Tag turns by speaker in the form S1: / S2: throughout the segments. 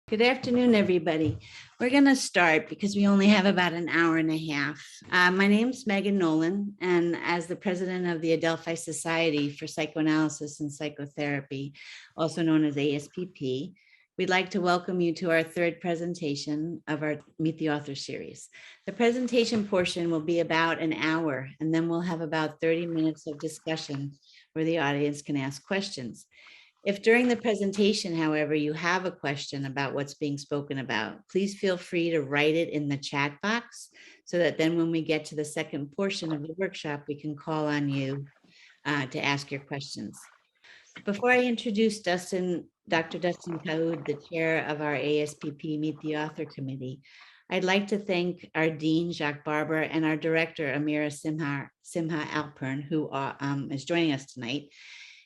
S1: Good afternoon, everybody. We're going to start because we only have about an hour and a half. My name's Megan Nolan, and as the president of the Adelphi Society for Psychoanalysis and Psychotherapy, also known as ASPP, we'd like to welcome you to our third presentation of our Meet the Author series. The presentation portion will be about an hour, and then we'll have about 30 minutes of discussion where the audience can ask questions. If during the presentation, however, you have a question about what's being spoken about, please feel free to write it in the chat box so that then when we get to the second portion of the workshop, we can call on you to ask your questions. Before I introduce Dr. Dustin Taoud, the chair of our ASPP Meet the Author Committee, I'd like to thank our dean, Jacques Barber, and our director, Amira Simha Alpern, who is joining us tonight.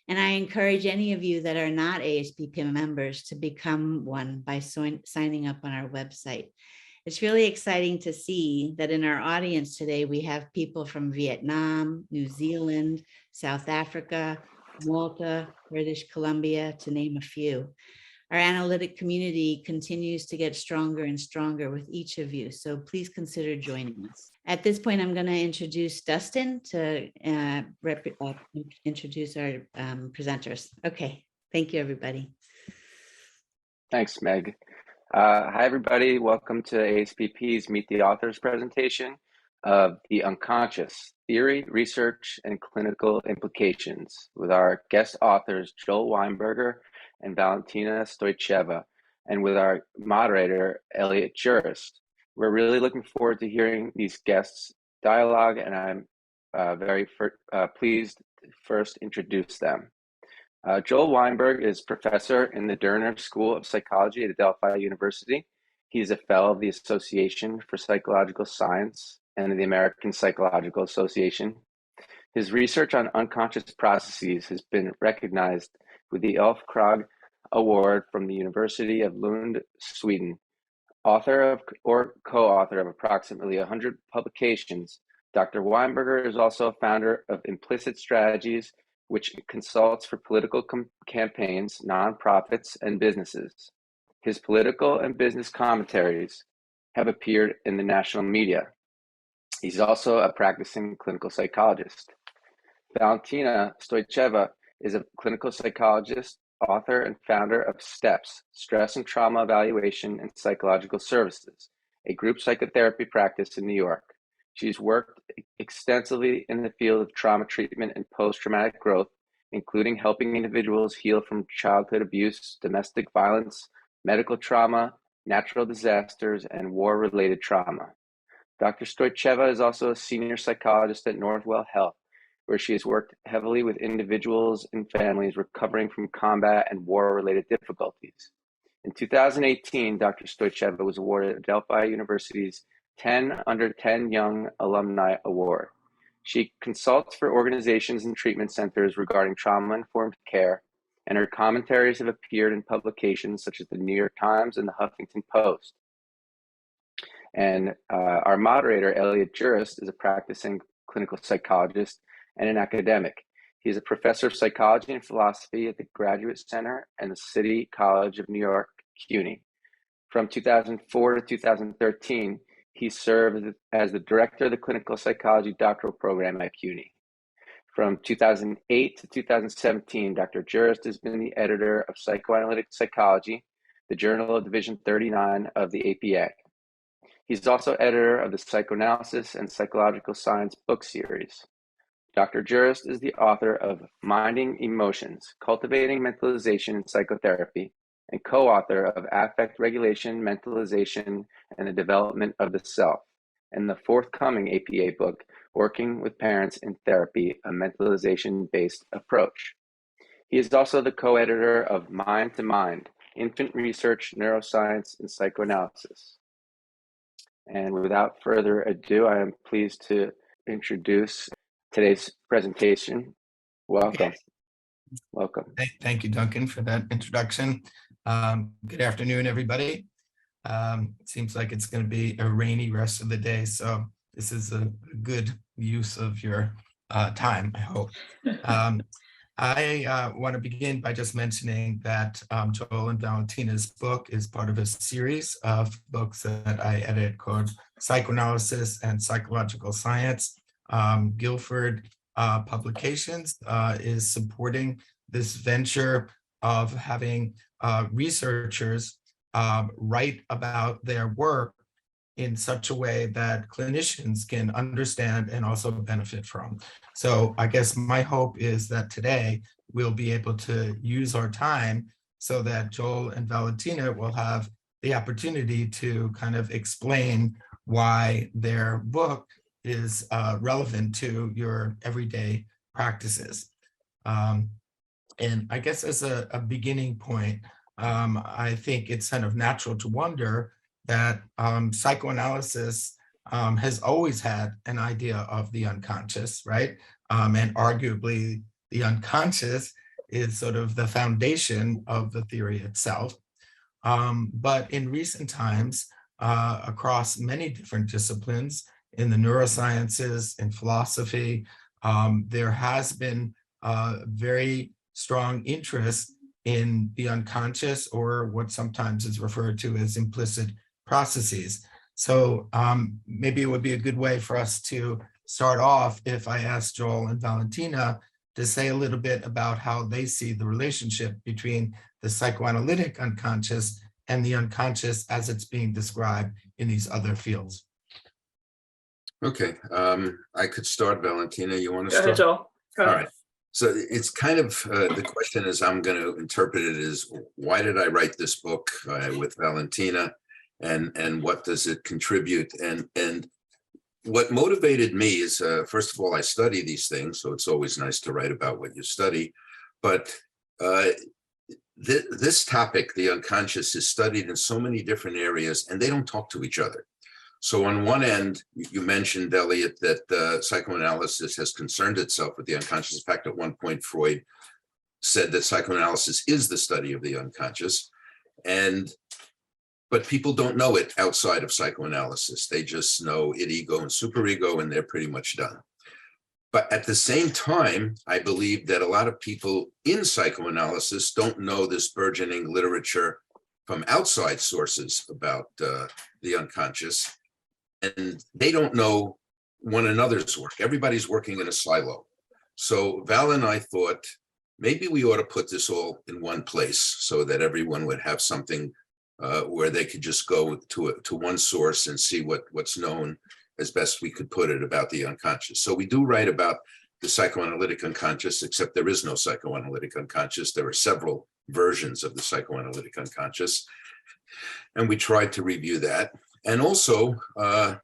S1: And I encourage any of you that are not ASPP members to become one by signing up on our website. It's really exciting to see that in our audience today, we have people from Vietnam, New Zealand, South Africa, Malta, British Columbia, to name a few. Our analytic community continues to get stronger and stronger with each of you, so please consider joining us. At this point, I'm going to introduce Dustin to introduce our presenters. Okay, thank you, everybody.
S2: Thanks, Meg. Hi, everybody. Welcome to ASPP's Meet the Authors presentation of The Unconscious, Theory, Research, and Clinical Implications with our guest authors, Joel Weinberger and Valentina Stoycheva, and with our moderator, Elliot Jurist. We're really looking forward to hearing these guests' dialogue, and I'm very pleased to first introduce them. Joel Weinberg is professor in the Derner School of Psychology at Adelphi University. He's a fellow of the Association for Psychological Science and the American Psychological Association. His research on unconscious processes has been recognized with the Ulf Krag Award from the University of Lund, Sweden. Author of or co-author of approximately 100 publications, Dr. Weinberger is also a founder of Implicit Strategies, which consults for political campaigns, nonprofits, and businesses. His political and business commentaries have appeared in the national media. He's also a practicing clinical psychologist. Valentina Stoycheva is a clinical psychologist, author, and founder of STEPS, Stress and Trauma Evaluation and Psychological Services, a group psychotherapy practice in New York. She's worked extensively in the field of trauma treatment and post-traumatic growth, including helping individuals heal from childhood abuse, domestic violence, medical trauma, natural disasters, and war-related trauma. Dr. Stoycheva is also a senior psychologist at Northwell Health, where she has worked heavily with individuals and families recovering from combat and war-related difficulties. In 2018, Dr. Stoycheva was awarded Adelphi University's 10 Under 10 Young Alumni Award. She consults for organizations and treatment centers regarding trauma-informed care, and her commentaries have appeared in publications such as the New York Times and the Huffington Post. And our moderator, Elliot Jurist, is a practicing clinical psychologist and an academic. He's a professor of psychology and philosophy at the Graduate Center and the City College of New York, CUNY. From 2004 to 2013, he served as the director of the clinical psychology doctoral program at CUNY. From 2008 to 2017, Dr. Jurist has been the editor of Psychoanalytic Psychology, the journal of Division 39 of the APA. He's also editor of the Psychoanalysis and Psychological Science book series. Dr. Jurist is the author of Minding Emotions, Cultivating Mentalization in Psychotherapy, and co-author of Affect Regulation, Mentalization, and the Development of the Self, and the forthcoming APA book, Working with Parents in Therapy, a Mentalization-Based Approach. He is also the co-editor of Mind to Mind, Infant Research, Neuroscience, and Psychoanalysis. And without further ado, I am pleased to introduce today's presentation. Welcome. Welcome.
S3: Thank you, Duncan, for that introduction. Good afternoon, everybody. It seems like it's going to be a rainy rest of the day, so this is a good use of your time, I hope. I want to begin by just mentioning that Joel and Valentina's book is part of a series of books that I edit called Psychoanalysis and Psychological Science. Guilford Publications is supporting this venture of having researchers write about their work in such a way that clinicians can understand and also benefit from. So I guess my hope is that today we'll be able to use our time so that Joel and Valentina will have the opportunity to kind of explain why their book is relevant to your everyday practices. And I guess as a beginning point, I think it's kind of natural to wonder that psychoanalysis has always had an idea of the unconscious, right? And arguably the unconscious is sort of the foundation of the theory itself. But in recent times, across many different disciplines, in the neurosciences, in philosophy, there has been very strong interest in the unconscious, or what sometimes is referred to as implicit processes. So maybe it would be a good way for us to start off if I ask Joel and Valentina to say a little bit about how they see the relationship between the psychoanalytic unconscious and the unconscious as it's being described in these other fields.
S4: Okay, I could start, Valentina. You want to
S5: Go
S4: start?
S5: ahead, Joel. Go
S4: All
S5: ahead.
S4: right. So it's kind of, the question is, I'm going to interpret it as, why did I write this book with Valentina, and what does it contribute? And what motivated me is, first of all, I study these things, so it's always nice to write about what you study. But this topic, the unconscious, is studied in so many different areas, and they don't talk to each other. So on one end, you mentioned, Elliot, that psychoanalysis has concerned itself with the unconscious. In fact, at one point, Freud said that psychoanalysis is the study of the unconscious. But people don't know it outside of psychoanalysis. They just know id, ego, and superego, and they're pretty much done. But at the same time, I believe that a lot of people in psychoanalysis don't know this burgeoning literature from outside sources about the unconscious. And they don't know one another's work. Everybody's working in a silo. So Val and I thought maybe we ought to put this all in one place so that everyone would have something where they could just go to one source and see what's known as best we could put it about the unconscious. So we do write about the psychoanalytic unconscious, except there is no psychoanalytic unconscious. There are several versions of the psychoanalytic unconscious. And we tried to review that. And also,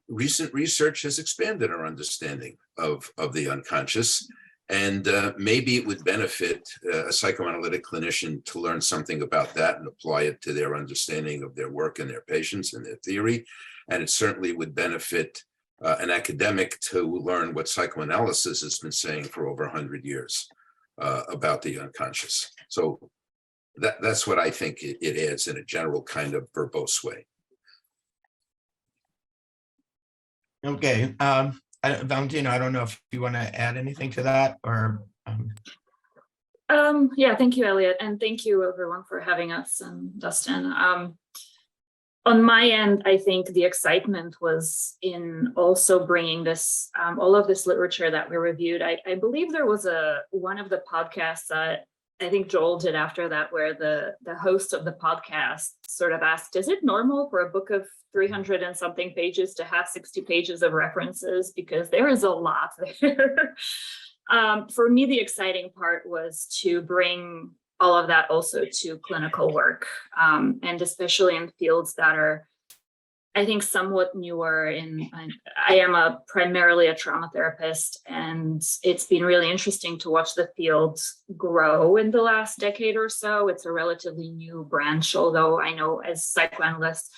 S4: recent research has expanded our understanding of the unconscious. And maybe it would benefit a psychoanalytic clinician to learn something about that and apply it to their understanding of their work and their patients and their theory. And it certainly would benefit an academic to learn what psychoanalysis has been saying for over 100 years about the unconscious. So that's what I think it adds in a general kind of verbose way.
S3: Okay, Valentina, I don't know if you want to add anything to that, or
S5: Yeah, thank you, Elliot, and thank you everyone for having us, and Dustin. On my end, I think the excitement was in also bringing this, all of this literature that we reviewed. I believe there was one of the podcasts that I think Joel did after that, where the host of the podcast sort of asked, is it normal for a book of 300 and something pages to have 60 pages of references? Because there is a lot there. For me, the exciting part was to bring all of that also to clinical work, and especially in fields that are, I think, somewhat newer. I am primarily a trauma therapist, and it's been really interesting to watch the field grow in the last decade or so. It's a relatively new branch, although I know as psychoanalysts,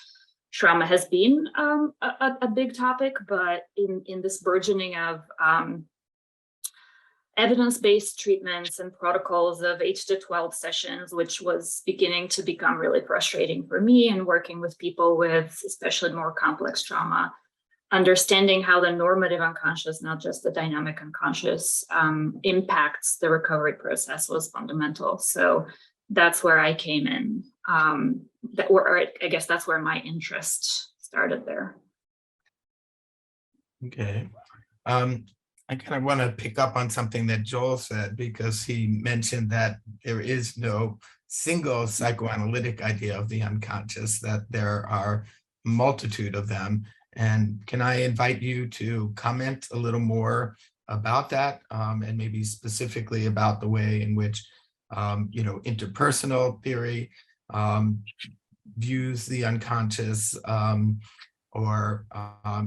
S5: trauma has been a big topic, but in this burgeoning of evidence-based treatments and protocols of 8 to 12 sessions, which was beginning to become really frustrating for me, and working with people with especially more complex trauma. understanding how the normative unconscious, not just the dynamic unconscious, impacts the recovery process was fundamental. So that's where I came in. I guess that's where my interest started there.
S3: Okay. I kind of want to pick up on something that Joel said, because he mentioned that there is no single psychoanalytic idea of the unconscious, that there are a multitude of them. And can I invite you to comment a little more about that, and maybe specifically about the way in which interpersonal theory views the unconscious, or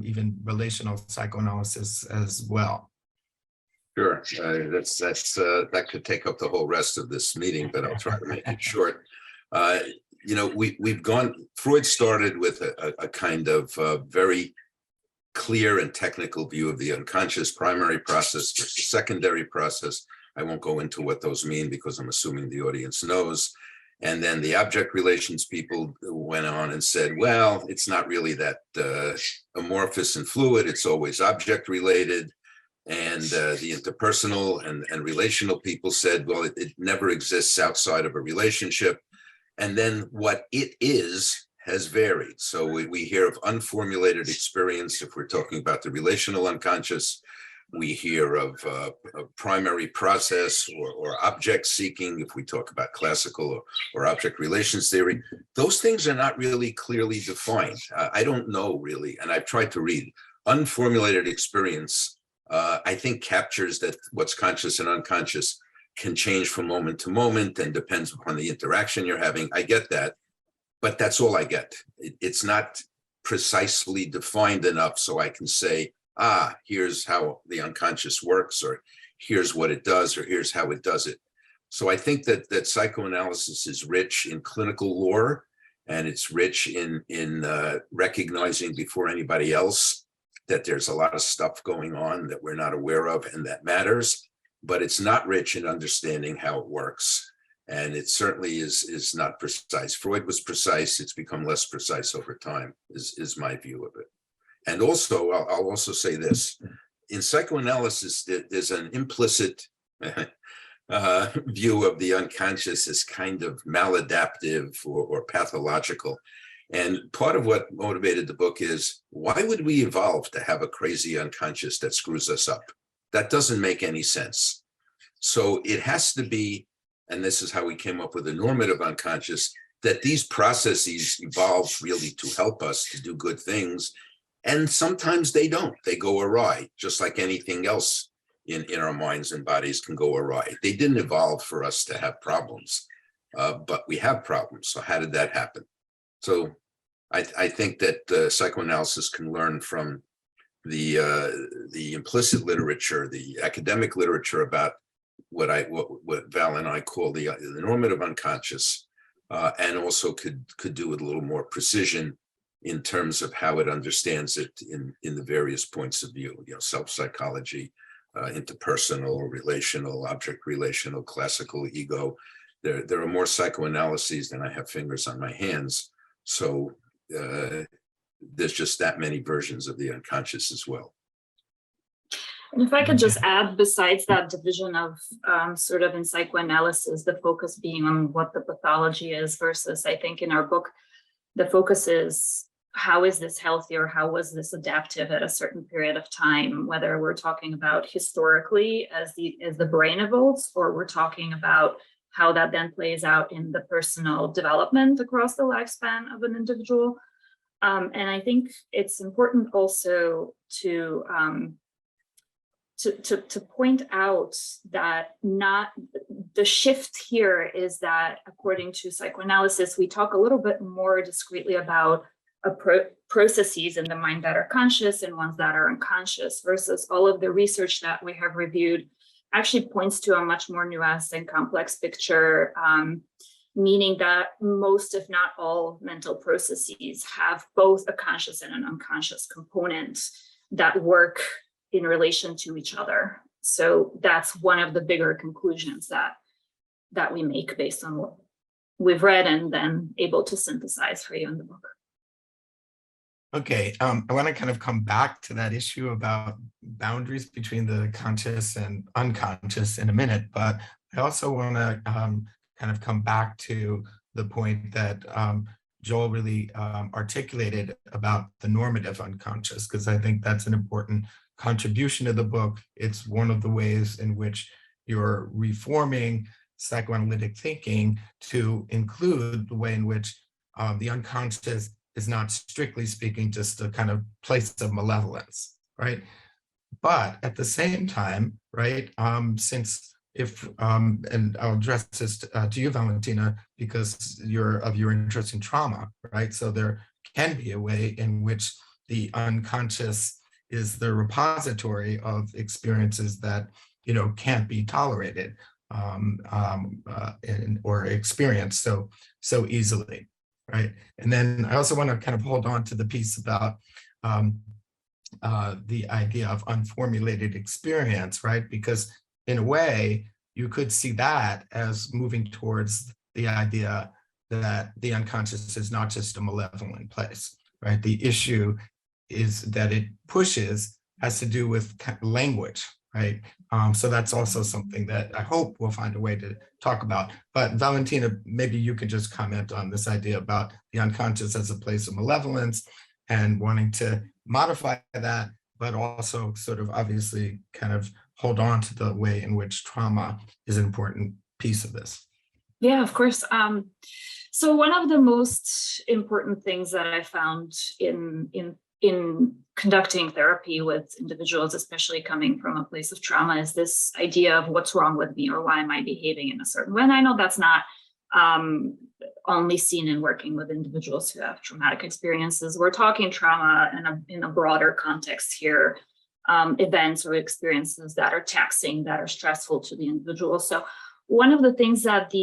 S3: even relational psychoanalysis as well?
S4: Sure, that could take up the whole rest of this meeting, but I'll try to make it short. We've gone. Freud started with a kind of very clear and technical view of the unconscious, primary process versus secondary process. I won't go into what those mean because I'm assuming the audience knows. And then the object relations people went on and said, well, it's not really that amorphous and fluid. It's always object related. And the interpersonal and relational people said, well, it never exists outside of a relationship. And then what it is has varied. So we hear of unformulated experience if we're talking about the relational unconscious. We hear of a primary process or object seeking if we talk about classical or object relations theory. Those things are not really clearly defined. I don't know really, and I've tried to read. Unformulated experience, I think, captures that what's conscious and unconscious can change from moment to moment and depends upon the interaction you're having. I get that, but that's all I get. It's not precisely defined enough so I can say, here's how the unconscious works, or here's what it does, or here's how it does it. So I think that psychoanalysis is rich in clinical lore, and it's rich in recognizing before anybody else that there's a lot of stuff going on that we're not aware of and that matters, but it's not rich in understanding how it works. And it certainly is not precise. Freud was precise. It's become less precise over time, is my view of it. And also, I'll also say this. In psychoanalysis, there's an implicit view of the unconscious as kind of maladaptive or pathological. And part of what motivated the book is, why would we evolve to have a crazy unconscious that screws us up? That doesn't make any sense. So it has to be, and this is how we came up with the normative unconscious, that these processes evolved really to help us to do good things. And sometimes they don't, they go awry, just like anything else in our minds and bodies can go awry. They didn't evolve for us to have problems, but we have problems. So how did that happen? So I think that psychoanalysis can learn from the implicit literature, the academic literature about what Val and I call the normative unconscious, and also could do with a little more precision in terms of how it understands it in the various points of view, self-psychology, interpersonal, relational, object relational, classical, ego. There are more psychoanalyses than I have fingers on my hands. So there's just that many versions of the unconscious as well.
S5: And if I could just add, besides that division of sort of in psychoanalysis, the focus being on what the pathology is versus, I think in our book, the focus is how is this healthy or how was this adaptive at a certain period of time, whether we're talking about historically as the brain evolves, or we're talking about how that then plays out in the personal development across the lifespan of an individual. And I think it's important also to point out that not the shift here is that according to psychoanalysis, we talk a little bit more discreetly about processes in the mind that are conscious and ones that are unconscious, versus all of the research that we have reviewed actually points to a much more nuanced and complex picture, meaning that most, if not all, mental processes have both a conscious and an unconscious component that work in relation to each other. So that's one of the bigger conclusions that we make based on what we've read and then able to synthesize for you in the book.
S3: Okay, I want to kind of come back to that issue about boundaries between the conscious and unconscious in a minute, but I also want to kind of come back to the point that Joel really articulated about the normative unconscious, because I think that's an important contribution to the book. It's one of the ways in which you're reforming psychoanalytic thinking to include the way in which the unconscious is not, strictly speaking, just a kind of place of malevolence, right? But at the same time, right, since if, and I'll address this to you, Valentina, because of your interest in trauma, right? So there can be a way in which the unconscious is the repository of experiences that, you know, can't be tolerated or experienced so easily. Right. And then I also want to kind of hold on to the piece about the idea of unformulated experience, right? Because in a way, you could see that as moving towards the idea that the unconscious is not just a malevolent place, right? The issue is that it has to do with language, right? So that's also something that I hope we'll find a way to talk about. But Valentina, maybe you could just comment on this idea about the unconscious as a place of malevolence and wanting to modify that, but also sort of obviously kind of hold on to the way in which trauma is an important piece of this.
S5: Yeah, of course. So one of the most important things that I found in conducting therapy with individuals, especially coming from a place of trauma, is this idea of what's wrong with me or why am I behaving in a certain way. And I know that's not only seen in working with individuals who have traumatic experiences. We're talking trauma in a broader context here, events or experiences that are taxing, that are stressful to the individual. So one of the things that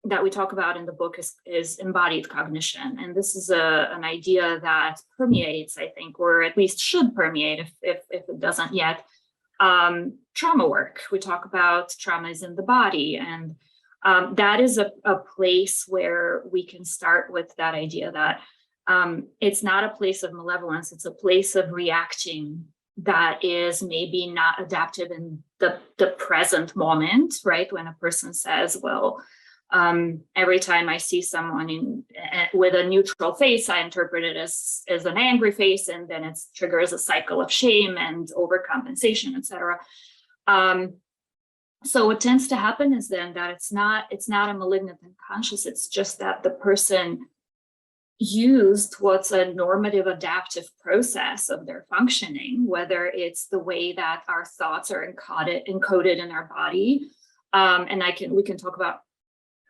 S5: that we talk about in the book is embodied cognition. And this is an idea that permeates, I think, or at least should permeate if it doesn't yet, trauma work. We talk about trauma is in the body. And that is a place where we can start with that idea that it's not a place of malevolence, it's a place of reacting that is maybe not adaptive in the present moment, right? When a person says, well, every time I see someone with a neutral face, I interpret it as an angry face, and then it triggers a cycle of shame and overcompensation, etc. So what tends to happen is then that it's not a malignant unconscious. It's just that the person used what's a normative adaptive process of their functioning, whether it's the way that our thoughts are encoded in our body, and we can talk about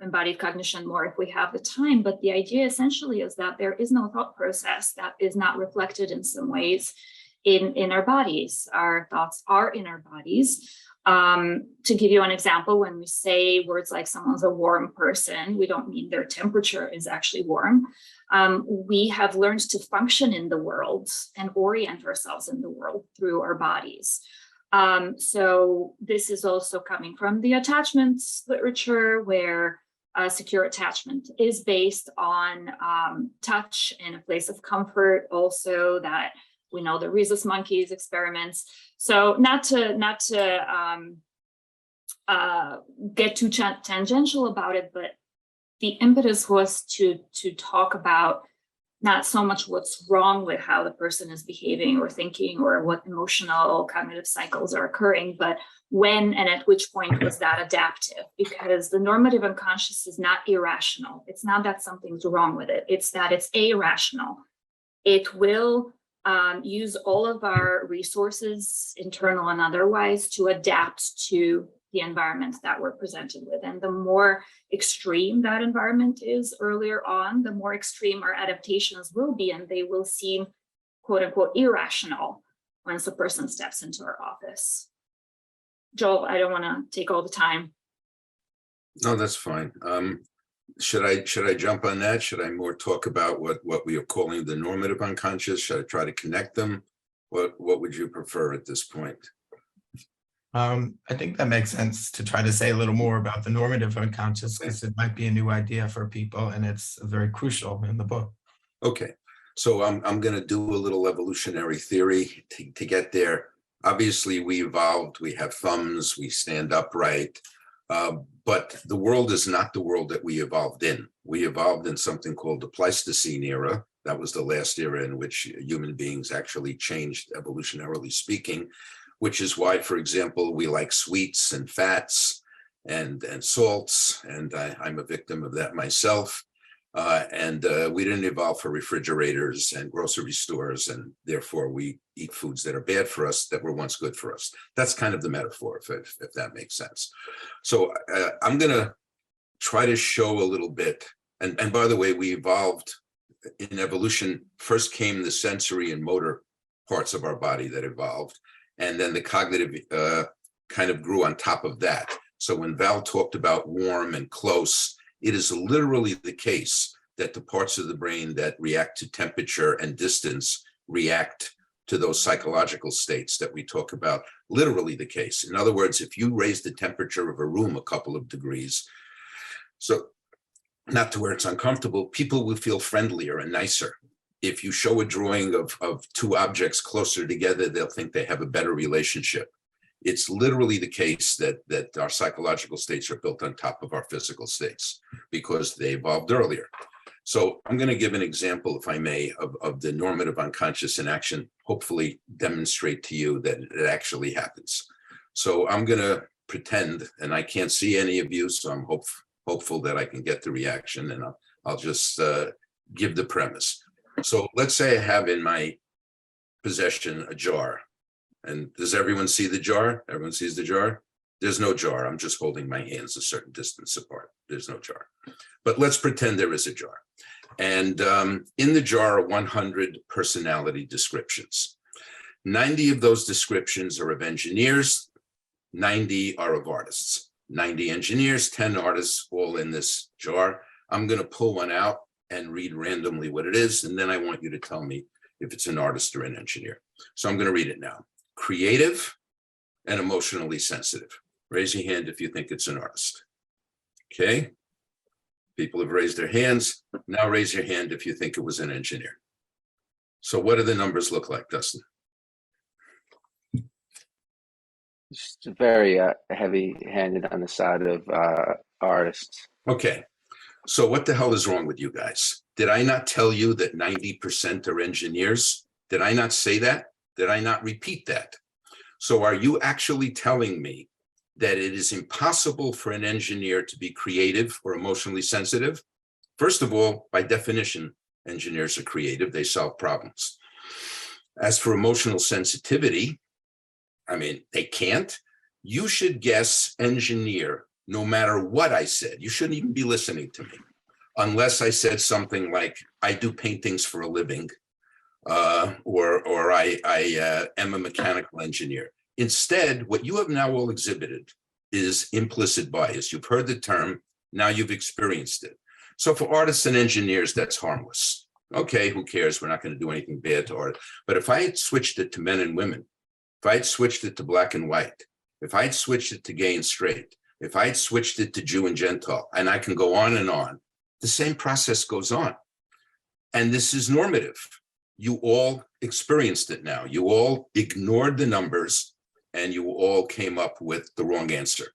S5: embodied cognition more if we have the time, but the idea essentially is that there is no thought process that is not reflected in some ways in our bodies. Our thoughts are in our bodies. To give you an example, when we say words like someone's a warm person, we don't mean their temperature is actually warm. We have learned to function in the world and orient ourselves in the world through our bodies. So this is also coming from the attachments literature, where secure attachment is based on touch and a place of comfort. Also, that we know the rhesus monkeys experiments. So not to get too tangential about it, but the impetus was to talk about not so much what's wrong with how the person is behaving or thinking or what emotional cognitive cycles are occurring, but when and at which point was that adaptive? Because the normative unconscious is not irrational. It's not that something's wrong with it. It's that it's irrational. It will use all of our resources, internal and otherwise, to adapt to the environment that we're presented with. And the more extreme that environment is earlier on, the more extreme our adaptations will be, and they will seem, quote unquote, irrational once a person steps into our office. Joel, I don't want to take all the time.
S4: No, that's fine. Should I jump on that? Should I more talk about what we are calling the normative unconscious? Should I try to connect them? What would you prefer at this point?
S3: I think that makes sense to try to say a little more about the normative unconscious, because it might be a new idea for people and it's very crucial in the book.
S4: Okay, So I'm going to do a little evolutionary theory to get there. Obviously, we evolved. We have thumbs. We stand upright. But the world is not the world that we evolved in. We evolved in something called the Pleistocene era. That was the last era in which human beings actually changed, evolutionarily speaking, which is why, for example, we like sweets and fats and salts. And I'm a victim of that myself. We didn't evolve for refrigerators and grocery stores, and therefore we eat foods that are bad for us that were once good for us. That's kind of the metaphor, if that makes sense. So I'm going to try to show a little bit. And by the way, we evolved in evolution. First came the sensory and motor parts of our body that evolved, and then the cognitive kind of grew on top of that. So when Val talked about warm and close, it is literally the case that the parts of the brain that react to temperature and distance react to those psychological states that we talk about. Literally the case. In other words, if you raise the temperature of a room a couple of degrees, so not to where it's uncomfortable, people will feel friendlier and nicer. If you show a drawing of two objects closer together, they'll think they have a better relationship. It's literally the case that our psychological states are built on top of our physical states because they evolved earlier. So I'm going to give an example, if I may, of the normative unconscious in action, hopefully demonstrate to you that it actually happens. So I'm going to pretend, and I can't see any of you, so I'm hopeful that I can get the reaction, and I'll just give the premise. So let's say I have in my possession a jar. And does everyone see the jar? Everyone sees the jar? There's no jar. I'm just holding my hands a certain distance apart. There's no jar. But let's pretend there is a jar. And in the jar are 100 personality descriptions. 90 of those descriptions are of engineers. 90 are of artists. 90 engineers, 10 artists, all in this jar. I'm going to pull one out and read randomly what it is. And then I want you to tell me if it's an artist or an engineer. So I'm going to read it now. Creative and emotionally sensitive. Raise your hand if you think it's an artist. Okay. People have raised their hands. Now raise your hand if you think it was an engineer. So what do the numbers look like, Dustin?
S2: Just very heavy-handed on the side of artists.
S4: Okay. So what the hell is wrong with you guys? Did I not tell you that 90% are engineers? Did I not say that? Did I not repeat that? So are you actually telling me that it is impossible for an engineer to be creative or emotionally sensitive? First of all, by definition, engineers are creative. They solve problems. As for emotional sensitivity, I mean, they can't. You should guess engineer no matter what I said. You shouldn't even be listening to me unless I said something like, I do paintings for a living. Or I am a mechanical engineer. Instead, what you have now all exhibited is implicit bias. You've heard the term, now you've experienced it. So for artists and engineers, that's harmless. Okay, who cares? We're not going to do anything bad to art. But if I had switched it to men and women, if I had switched it to black and white, if I had switched it to gay and straight, if I had switched it to Jew and Gentile, and I can go on, the same process goes on. And this is normative. You all experienced it now. You all ignored the numbers and you all came up with the wrong answer.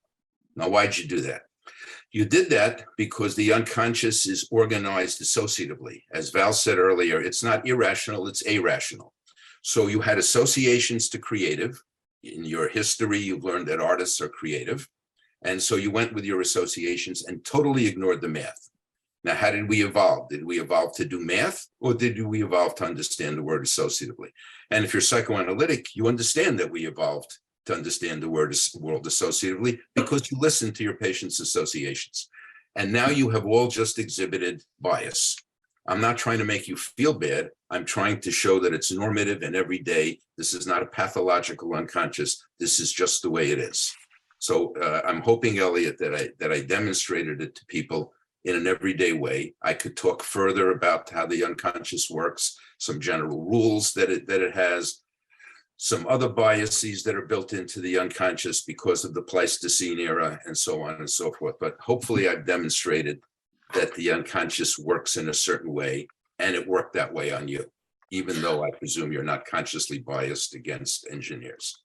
S4: Now, why'd you do that? You did that because the unconscious is organized associatively. As Val said earlier, it's not irrational, it's irrational. So you had associations to creative. In your history, you've learned that artists are creative. And so you went with your associations and totally ignored the math. Now, how did we evolve? Did we evolve to do math, or did we evolve to understand the word associatively? And if you're psychoanalytic, you understand that we evolved to understand the world associatively because you listen to your patient's associations. And now you have all just exhibited bias. I'm not trying to make you feel bad. I'm trying to show that it's normative and every day. This is not a pathological unconscious. This is just the way it is. So I'm hoping, Elliot, that I demonstrated it to people in an everyday way. I could talk further about how the unconscious works, some general rules that it has, some other biases that are built into the unconscious because of the Pleistocene era, and so on and so forth. But hopefully I've demonstrated that the unconscious works in a certain way and it worked that way on you, even though I presume you're not consciously biased against engineers.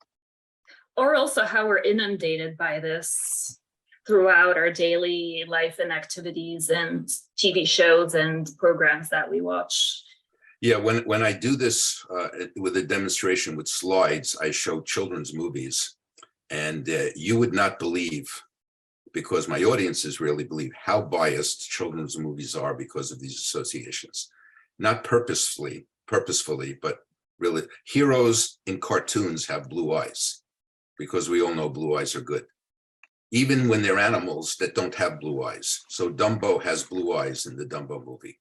S5: Or also how we're inundated by this throughout our daily life and activities and TV shows and programs that we watch.
S4: Yeah, when I do this with a demonstration with slides, I show children's movies, and you would not believe, because my audiences really believe, how biased children's movies are because of these associations. Not purposefully, but really, heroes in cartoons have blue eyes, because we all know blue eyes are good, even when they're animals that don't have blue eyes. So Dumbo has blue eyes in the Dumbo movie.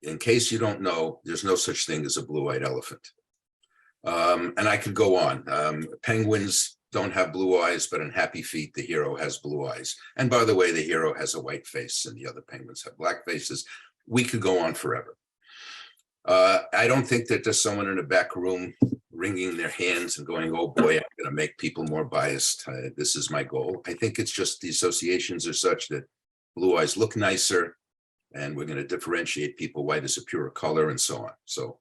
S4: In case you don't know, there's no such thing as a blue-eyed elephant. And I could go on. Penguins don't have blue eyes, but in Happy Feet, the hero has blue eyes. And by the way, the hero has a white face and the other penguins have black faces. We could go on forever. I don't think that there's someone in the back room wringing their hands and going, oh boy, I'm going to make people more biased. This is my goal. I think it's just the associations are such that blue eyes look nicer, and we're going to differentiate people. White is a purer color, and so on. So,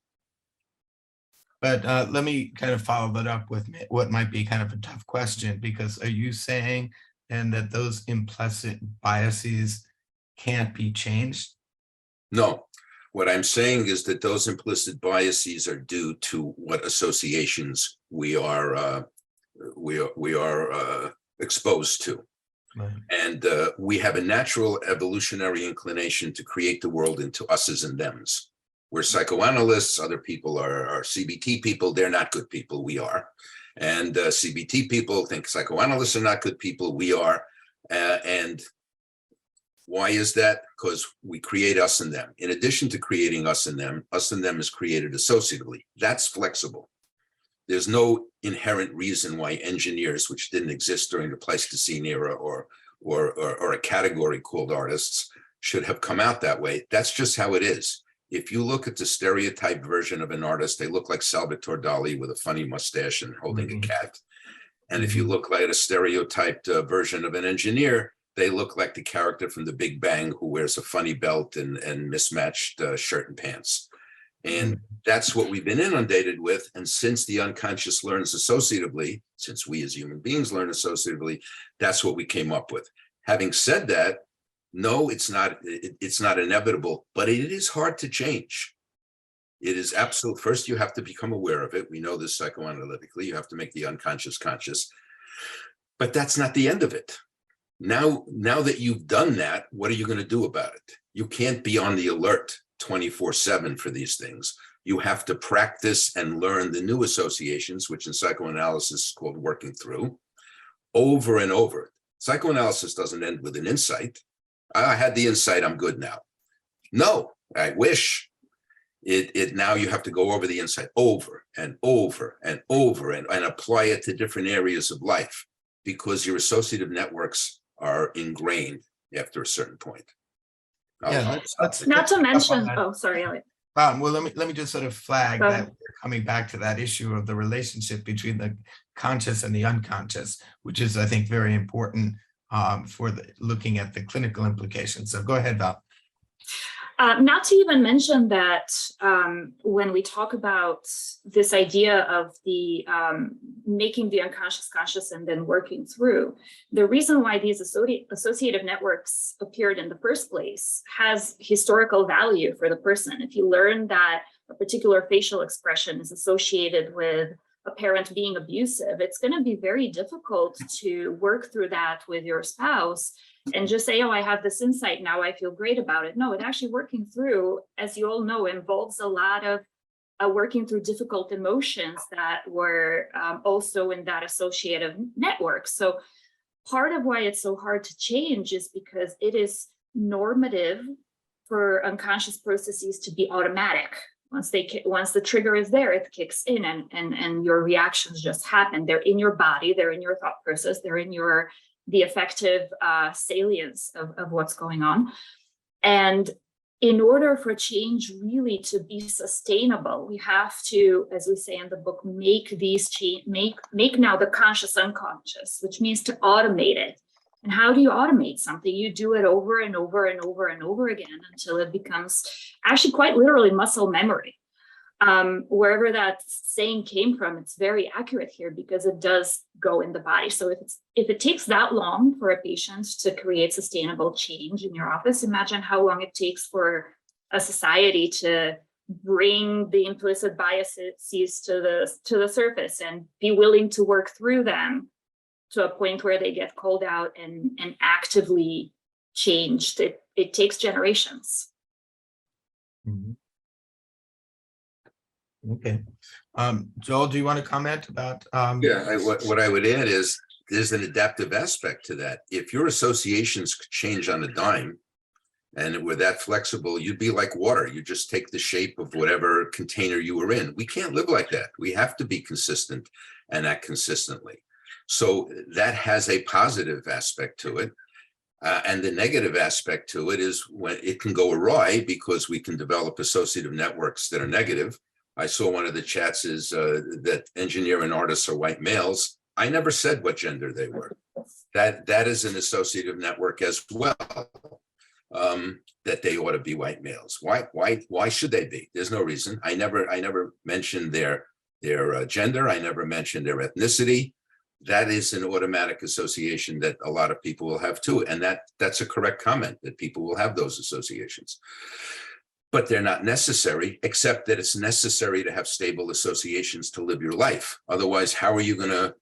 S3: but let me kind of follow that up with what might be kind of a tough question, because are you saying then that those implicit biases can't be changed?
S4: no. What I'm saying is that those implicit biases are due to what associations we are exposed to.
S3: Right.
S4: And we have a natural evolutionary inclination to create the world into us's and them's. We're psychoanalysts, other people are CBT people, they're not good people, we are. And CBT people think psychoanalysts are not good people, we are. And why is that? Because we create us and them. In addition to creating us and them is created associatively. That's flexible. There's no inherent reason why engineers, which didn't exist during the Pleistocene era or a category called artists, should have come out that way. That's just how it is. If you look at the stereotyped version of an artist, they look like Salvatore Dali with a funny mustache and holding a cat. And if you look like a stereotyped version of an engineer, they look like the character from The Big Bang who wears a funny belt and mismatched shirt and pants. And that's what we've been inundated with. And since the unconscious learns associatively, since we as human beings learn associatively, that's what we came up with. Having said that, no, it's not inevitable, but it is hard to change. It is absolute. First, you have to become aware of it. We know this psychoanalytically. You have to make the unconscious conscious. But that's not the end of it. Now that you've done that, what are you going to do about it? You can't be on the alert 24/7 for these things. You have to practice and learn the new associations, which in psychoanalysis is called working through, over and over. Psychoanalysis doesn't end with an insight. I had the insight, I'm good now. No, I wish. Now you have to go over the insight over and over and over and apply it to different areas of life, because your associative networks are ingrained after a certain point.
S3: Yeah, let's
S5: Not to mention, oh, sorry, Elliot.
S3: Well, let me just sort of flag that we're coming back to that issue of the relationship between the conscious and the unconscious, which is, I think, very important for looking at the clinical implications. So go ahead, Val.
S5: Not to even mention that when we talk about this idea of the making the unconscious conscious and then working through, the reason why these associative networks appeared in the first place has historical value for the person. If you learn that a particular facial expression is associated with a parent being abusive, it's going to be very difficult to work through that with your spouse and just say, oh, I have this insight now, I feel great about it. No, it actually working through, as you all know, involves a lot of working through difficult emotions that were also in that associative network. So part of why it's so hard to change is because it is normative for unconscious processes to be automatic. Once the trigger is there, it kicks in and your reactions just happen. They're in your body, they're in your thought process, they're in the effective salience of what's going on. And in order for change really to be sustainable, we have to, as we say in the book, make these change, make now the conscious unconscious, which means to automate it And how do you automate something? You do it over and over and over and over again until it becomes actually quite literally muscle memory. Wherever that saying came from, it's very accurate here because it does go in the body. So if it takes that long for a patient to create sustainable change in your office, imagine how long it takes for a society to bring the implicit biases to the surface and be willing to work through them to a point where they get called out and actively changed. It takes generations.
S3: Mhm. Okay. Joel, do you want to comment about?
S4: What I would add is there's an adaptive aspect to that. If your associations could change on a dime and were that flexible, you'd be like water. You just take the shape of whatever container you were in. We can't live like that. We have to be consistent and act consistently. So that has a positive aspect to it. And the negative aspect to it is when it can go awry because we can develop associative networks that are negative. I saw one of the chats is that engineer and artists are white males. I never said what gender they were. That is an associative network as well, that they ought to be white males. Why should they be? There's no reason. I never mentioned their gender. I never mentioned their ethnicity. That is an automatic association that a lot of people will have too. And that's a correct comment, that people will have those associations. But they're not necessary, except that it's necessary to have stable associations to live your life. Otherwise, how are you going to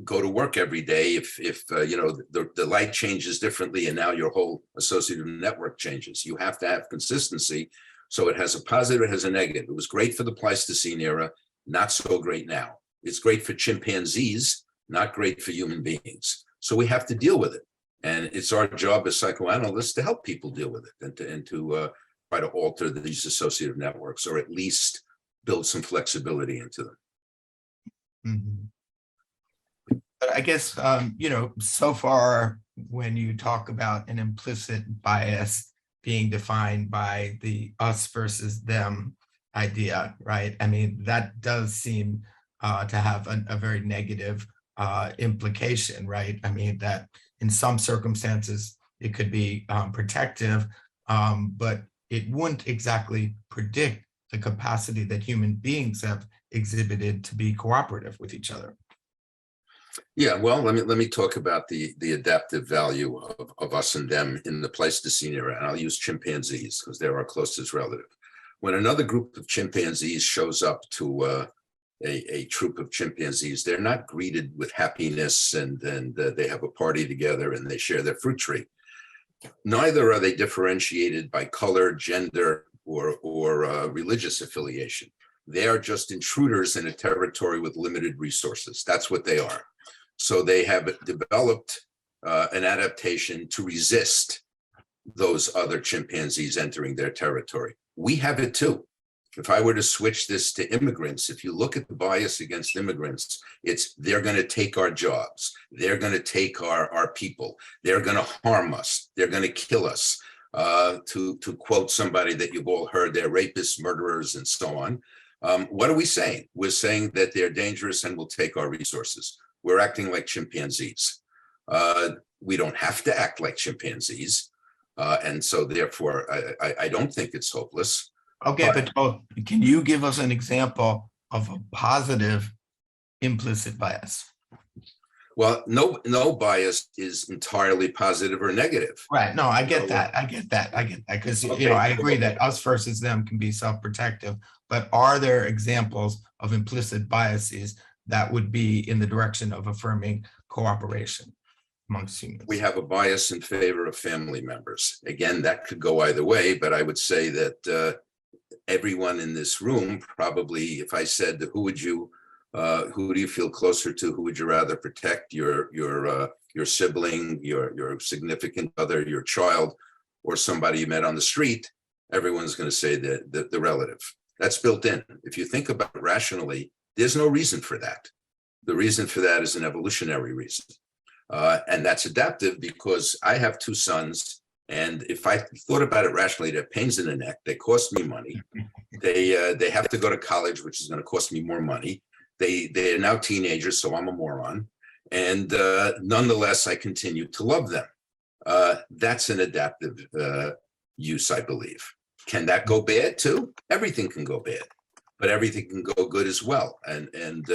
S4: go to work every day if you know the light changes differently and now your whole associative network changes? You have to have consistency. So it has a positive, it has a negative. It was great for the Pleistocene era, not so great now. It's great for chimpanzees, not great for human beings. So we have to deal with it. And it's our job as psychoanalysts to help people deal with it and to try to alter these associative networks, or at least build some flexibility into them.
S3: Mm-hmm. But I guess, you know, so far, when you talk about an implicit bias being defined by the us versus them idea, right? I mean, that does seem to have a very negative implication, right? I mean, that in some circumstances, it could be protective, but it wouldn't exactly predict the capacity that human beings have exhibited to be cooperative with each other.
S4: Yeah, well, let me talk about the adaptive value of us and them in the Pleistocene era, and I'll use chimpanzees because they're our closest relative. When another group of chimpanzees shows up to a troop of chimpanzees, they're not greeted with happiness and they have a party together and they share their fruit tree. Neither are they differentiated by color, gender, or religious affiliation. They are just intruders in a territory with limited resources. That's what they are. So they have developed an adaptation to resist those other chimpanzees entering their territory. We have it too. If I were to switch this to immigrants, if you look at the bias against immigrants, it's they're going to take our jobs. They're going to take our people. They're going to harm us. They're going to kill us. To quote somebody that you've all heard, they're rapists, murderers, and so on. What are we saying? We're saying that they're dangerous and will take our resources. We're acting like chimpanzees. We don't have to act like chimpanzees. And so therefore, I don't think it's hopeless.
S3: Okay, but can you give us an example of a positive implicit bias?
S4: Well, no bias is entirely positive or negative.
S3: Right. No, I get that. I get that. Because, you know, I agree that us versus them can be self-protective, but are there examples of implicit biases that would be in the direction of affirming cooperation amongst humans? We
S4: have a bias in favor of family members. Again, that could go either way, but I would say that everyone in this room probably, if I said, who do you feel closer to? Who would you rather protect? Your sibling, your significant other, your child, or somebody you met on the street? Everyone's going to say the relative. That's built in. If you think about it rationally, there's no reason for that. The reason for that is an evolutionary reason. And that's adaptive because I have two sons. And if I thought about it rationally, they're pains in the neck. They cost me money. They have to go to college, which is going to cost me more money. They're now teenagers, so I'm a moron. And nonetheless, I continue to love them. That's an adaptive use, I believe. Can that go bad too? Everything can go bad, but everything can go good as well. And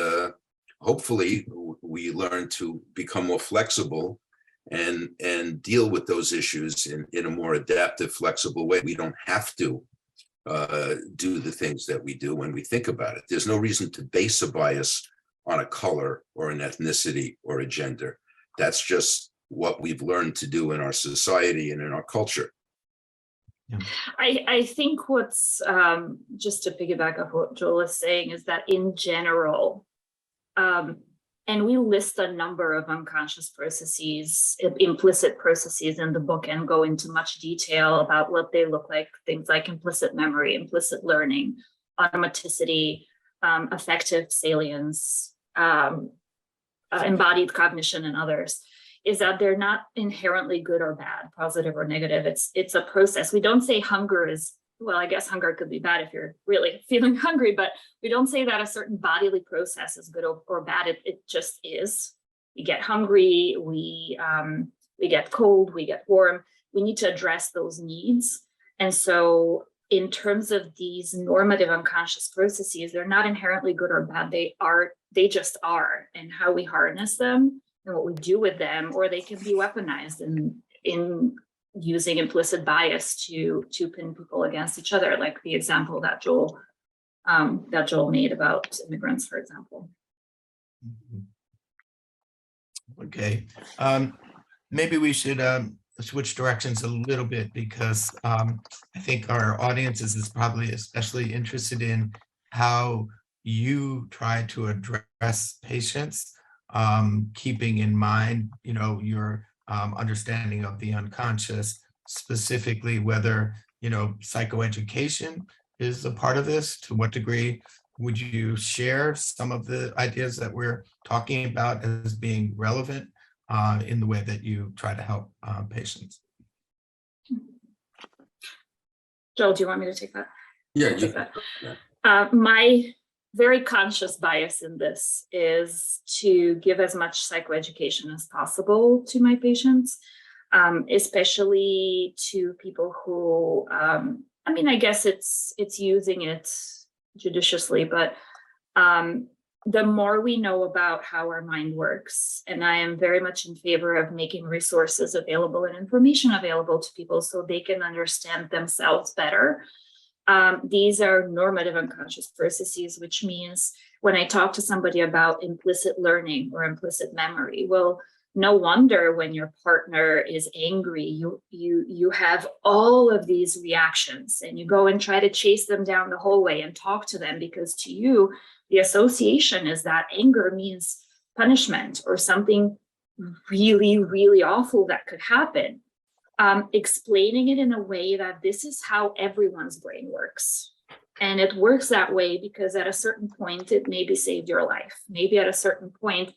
S4: hopefully we learn to become more flexible and deal with those issues in a more adaptive, flexible way. We don't have to do the things that we do when we think about it. There's no reason to base a bias on a color or an ethnicity or a gender. That's just what we've learned to do in our society and in our culture.
S3: Yeah.
S5: I think what's, just to piggyback off what Joel is saying, is that in general, and we list a number of unconscious processes, implicit processes in the book, and go into much detail about what they look like, things like implicit memory, implicit learning, automaticity, affective salience, embodied cognition, and others, is that they're not inherently good or bad, positive or negative. It's a process. We don't say hunger is, well, I guess hunger could be bad if you're really feeling hungry, but we don't say that a certain bodily process is good or bad. It just is. We get hungry, we get cold, we get warm. We need to address those needs. And so in terms of these normative unconscious processes, they're not inherently good or bad. They just are. And how we harness them and what we do with them, or they can be weaponized in using implicit bias to pin people against each other, like the example that Joel made about immigrants, for example.
S3: Okay, maybe we should switch directions a little bit, because I think our audience is probably especially interested in how you try to address patients, keeping in mind, your understanding of the unconscious, specifically whether, psychoeducation is a part of this. To what degree would you share some of the ideas that we're talking about as being relevant in the way that you try to help patients?
S5: Joel, do you want me to take that?
S4: Yeah,
S5: I'll take that. My very conscious bias in this is to give as much psychoeducation as possible to my patients, especially to people who, I guess it's using it judiciously, but the more we know about how our mind works, and I am very much in favor of making resources available and information available to people so they can understand themselves better. These are normative unconscious processes, which means when I talk to somebody about implicit learning or implicit memory, well, no wonder when your partner is angry, you have all of these reactions, and you go and try to chase them down the hallway and talk to them, because to you, the association is that anger means punishment or something really, really awful that could happen. Explaining it in a way that this is how everyone's brain works. And it works that way because at a certain point, it maybe saved your life. Maybe at a certain point,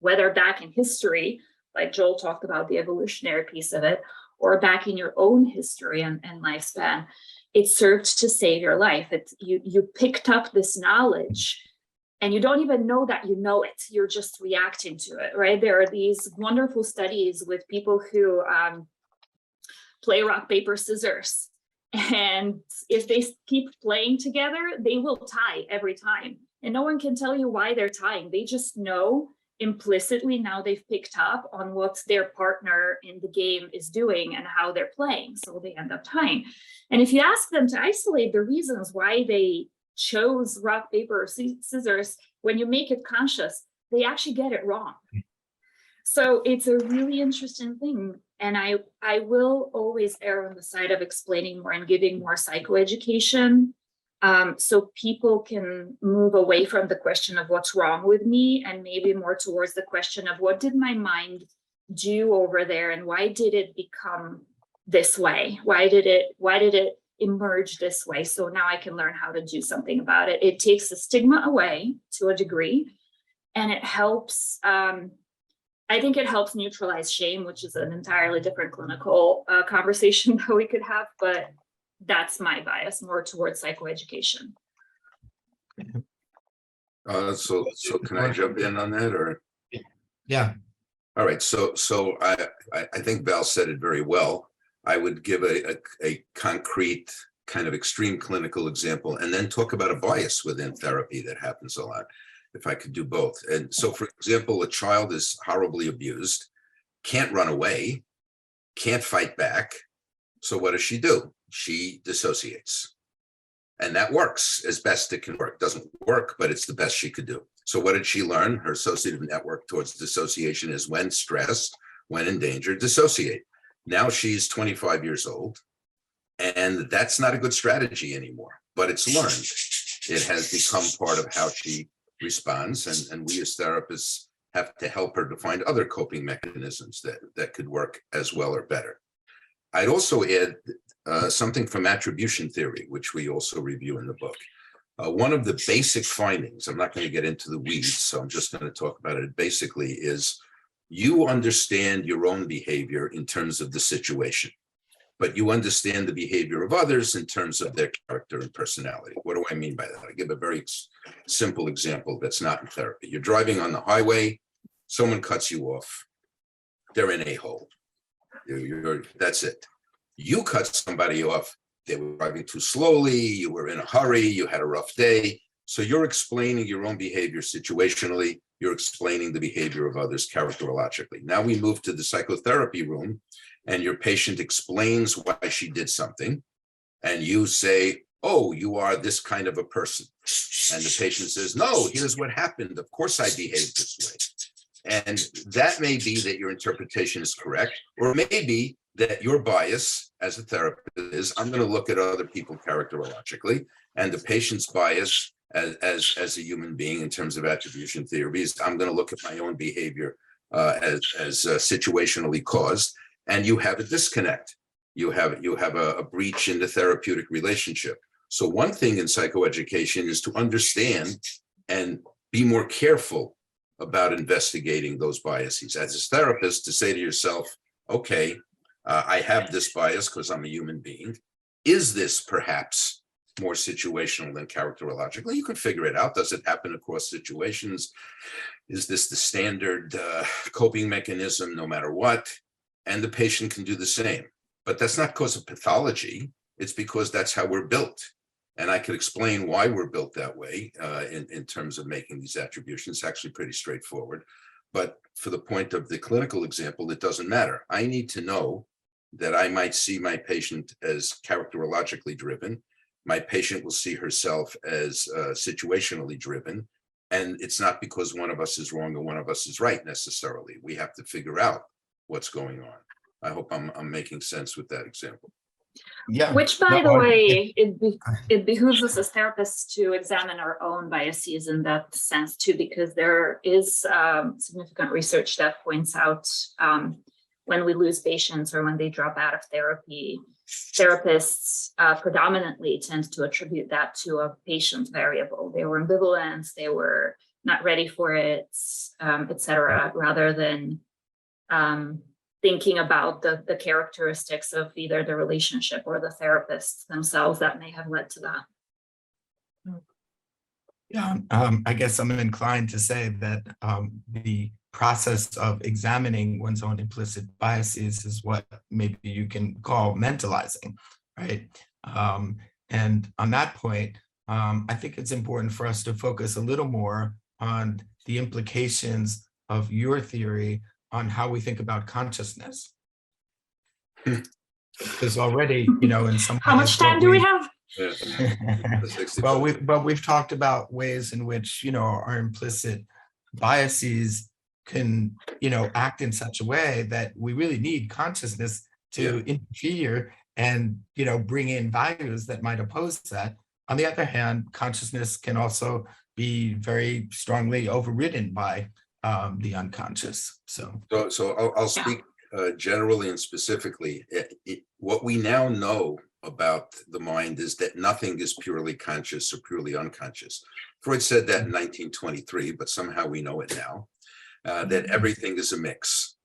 S5: whether back in history, like Joel talked about the evolutionary piece of it, or back in your own history and lifespan, it served to save your life. You picked up this knowledge and you don't even know that you know it. You're just reacting to it, right? There are these wonderful studies with people who play rock, paper, scissors. And if they keep playing together, they will tie every time. And no one can tell you why they're tying. They just know implicitly, now they've picked up on what their partner in the game is doing and how they're playing. So they end up tying. And if you ask them to isolate the reasons why they chose rock, paper, or scissors, when you make it conscious, they actually get it wrong. So it's a really interesting thing. And I will always err on the side of explaining more and giving more psychoeducation, so people can move away from the question of what's wrong with me and maybe more towards the question of what did my mind do over there and why did it become this way? Why did it emerge this way? So now I can learn how to do something about it. It takes the stigma away to a degree, and it helps, I think it helps neutralize shame, which is an entirely different clinical conversation that we could have, but that's my bias, more towards psychoeducation.
S4: So can I jump in on that, or?
S3: Yeah,
S4: All right, so I think Val said it very well. I would give a concrete kind of extreme clinical example and then talk about a bias within therapy that happens a lot, if I could do both. And so, for example, a child is horribly abused, can't run away, can't fight back. So what does she do? She dissociates. And that works as best it can work. Doesn't work, but it's the best she could do. So what did she learn? Her associative network towards dissociation is when stressed, when in danger, dissociate. Now she's 25 years old, and that's not a good strategy anymore, but it's learned. It has become part of how she responds, and we as therapists have to help her to find other coping mechanisms that could work as well or better. I'd also add something from attribution theory, which we also review in the book. One of the basic findings, I'm not going to get into the weeds, so I'm just going to talk about it basically, is you understand your own behavior in terms of the situation, but you understand the behavior of others in terms of their character and personality. What do I mean by that? I give a very simple example that's not in therapy. You're driving on the highway, someone cuts you off, they're an a-hole. That's it. You cut somebody off, they were driving too slowly, you were in a hurry, you had a rough day. So you're explaining your own behavior situationally, you're explaining the behavior of others characterologically. Now we move to the psychotherapy room and your patient explains why she did something. And you say, oh, you are this kind of a person. And the patient says, no, here's what happened. Of course I behaved this way. And that may be that your interpretation is correct, or maybe that your bias as a therapist is, I'm going to look at other people characterologically, and the patient's bias as a human being in terms of attribution theory is, I'm going to look at my own behavior as situationally caused, and you have a disconnect. You have a breach in the therapeutic relationship. So one thing in psychoeducation is to understand and be more careful about investigating those biases. As a therapist, to say to yourself, okay, I have this bias because I'm a human being. Is this perhaps more situational than characterological? You can figure it out. Does it happen across situations? Is this the standard coping mechanism no matter what? And the patient can do the same. But that's not because of pathology. It's because that's how we're built. And I could explain why we're built that way in terms of making these attributions. It's actually pretty straightforward. But for the point of the clinical example, it doesn't matter. I need to know that I might see my patient as characterologically driven. My patient will see herself as situationally driven. And it's not because one of us is wrong or one of us is right necessarily. We have to figure out what's going on. I hope I'm making sense with that example.
S3: Yeah.
S5: Which, by the way, it behooves us as therapists to examine our own biases in that sense too, because there is significant research that points out when we lose patients or when they drop out of therapy, therapists predominantly tend to attribute that to a patient variable. They were ambivalent, they were not ready for it, et cetera, rather than thinking about the characteristics of either the relationship or the therapists themselves that may have led to that.
S3: Yeah, I guess I'm inclined to say that the process of examining one's own implicit biases is what maybe you can call mentalizing, right? And on that point, I think it's important for us to focus a little more on the implications of your theory on how we think about consciousness. Because already, in some
S5: How much time do we have?
S3: Well, we've talked about ways in which, our implicit biases can, act in such a way that we really need consciousness to interfere and, bring in values that might oppose that. On the other hand, consciousness can also be very strongly overridden by the unconscious. So
S4: I'll speak generally and specifically. What we now know about the mind is that nothing is purely conscious or purely unconscious. Freud said that in 1923, but somehow we know it now, that everything is a mix.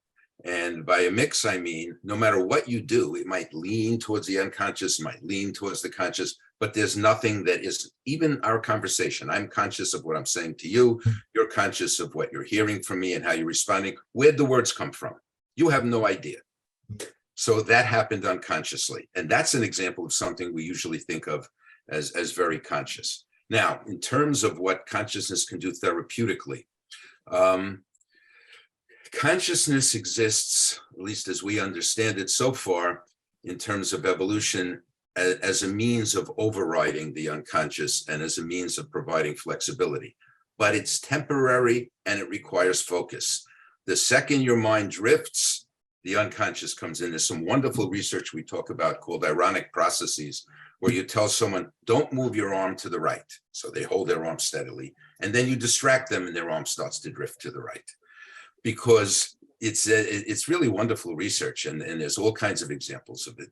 S4: And by a mix, I mean, no matter what you do, it might lean towards the unconscious, might lean towards the conscious, but there's nothing that is, even our conversation, I'm conscious of what I'm saying to you, you're conscious of what you're hearing from me and how you're responding. Where'd the words come from? You have no idea. So that happened unconsciously. And that's an example of something we usually think of as very conscious. Now, in terms of what consciousness can do therapeutically, consciousness exists, at least as we understand it so far, in terms of evolution, as a means of overriding the unconscious and as a means of providing flexibility. But it's temporary and it requires focus. The second your mind drifts, the unconscious comes in. There's some wonderful research we talk about called ironic processes, where you tell someone, don't move your arm to the right. So they hold their arm steadily, and then you distract them and their arm starts to drift to the right. Because it's really wonderful research, and there's all kinds of examples of it.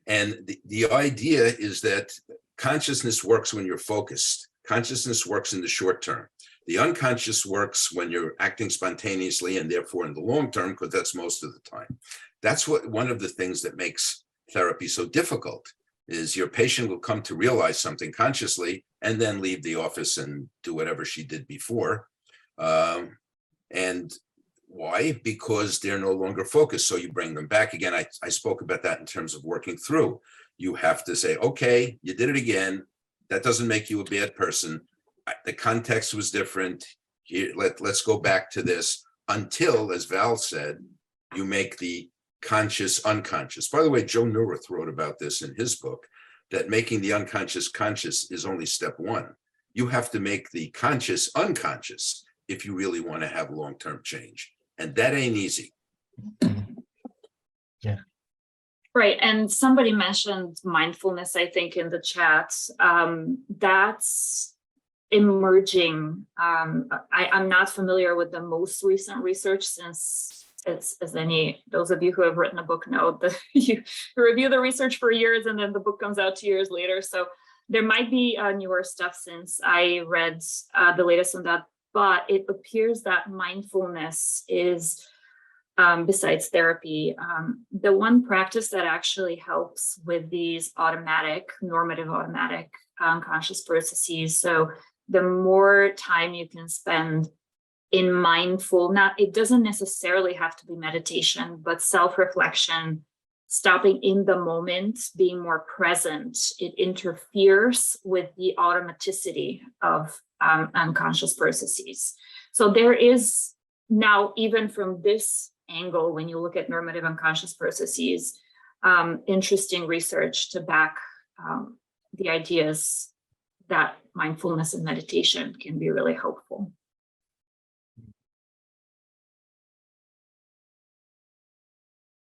S4: And the idea is that consciousness works when you're focused. Consciousness works in the short term. The unconscious works when you're acting spontaneously, and therefore in the long term, because that's most of the time. That's one of the things that makes therapy so difficult, is your patient will come to realize something consciously and then leave the office and do whatever she did before. And why? Because they're no longer focused. So you bring them back again. I spoke about that in terms of working through. You have to say, okay, you did it again. That doesn't make you a bad person. The context was different. Here, let's go back to this until, as Val said, you make the conscious unconscious. By the way, Joe Neurath wrote about this in his book, that making the unconscious conscious is only step one. You have to make the conscious unconscious if you really want to have long-term change. And that ain't easy.
S3: Yeah.
S5: Right. And somebody mentioned mindfulness, I think, in the chat. That's emerging. I'm not familiar with the most recent research, since it's, as those of you who have written a book know, that you review the research for years and then the book comes out 2 years later. So there might be newer stuff since I read the latest on that, but it appears that mindfulness is, besides therapy, the one practice that actually helps with these normative automatic unconscious processes. So the more time you can spend in mindful, it doesn't necessarily have to be meditation, but self-reflection, stopping in the moment, being more present, it interferes with the automaticity of unconscious processes. So there is now, even from this angle, when you look at normative unconscious processes, interesting research to back the ideas that mindfulness and meditation can be really helpful.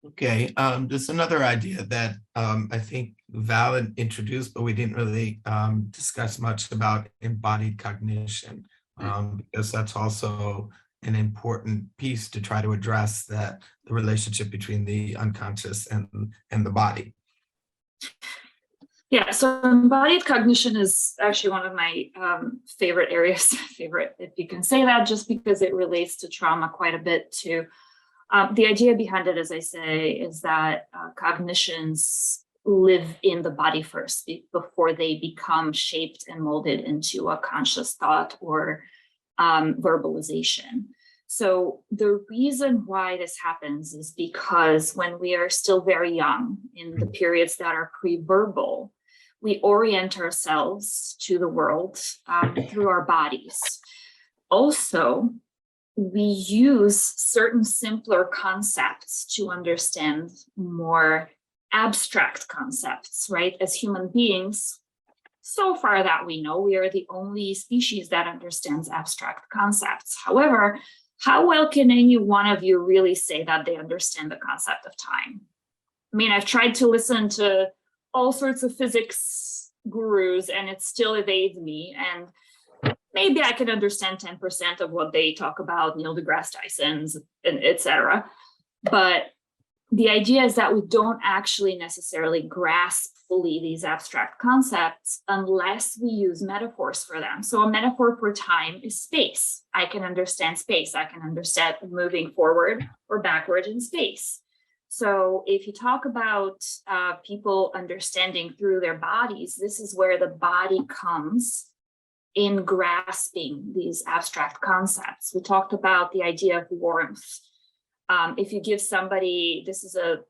S3: Okay, there's another idea that I think Val introduced, but we didn't really discuss much about embodied cognition, because that's also an important piece to try to address the relationship between the unconscious and the body.
S5: Yeah, so embodied cognition is actually one of my favorite areas, if you can say that, just because it relates to trauma quite a bit too. The idea behind it, as I say, is that cognitions live in the body first before they become shaped and molded into a conscious thought or verbalization. So the reason why this happens is because when we are still very young, in the periods that are pre-verbal, we orient ourselves to the world through our bodies. Also, we use certain simpler concepts to understand more abstract concepts, right? As human beings, so far that we know, we are the only species that understands abstract concepts. However, how well can any one of you really say that they understand the concept of time? I mean, I've tried to listen to all sorts of physics gurus and it still evades me. And maybe I can understand 10% of what they talk about, Neil deGrasse Tyson's, and et cetera. But the idea is that we don't actually necessarily grasp fully these abstract concepts unless we use metaphors for them. So a metaphor for time is space. I can understand space. I can understand moving forward or backward in space. So if you talk about people understanding through their bodies, this is where the body comes in grasping these abstract concepts. We talked about the idea of warmth. If you give somebody, this is a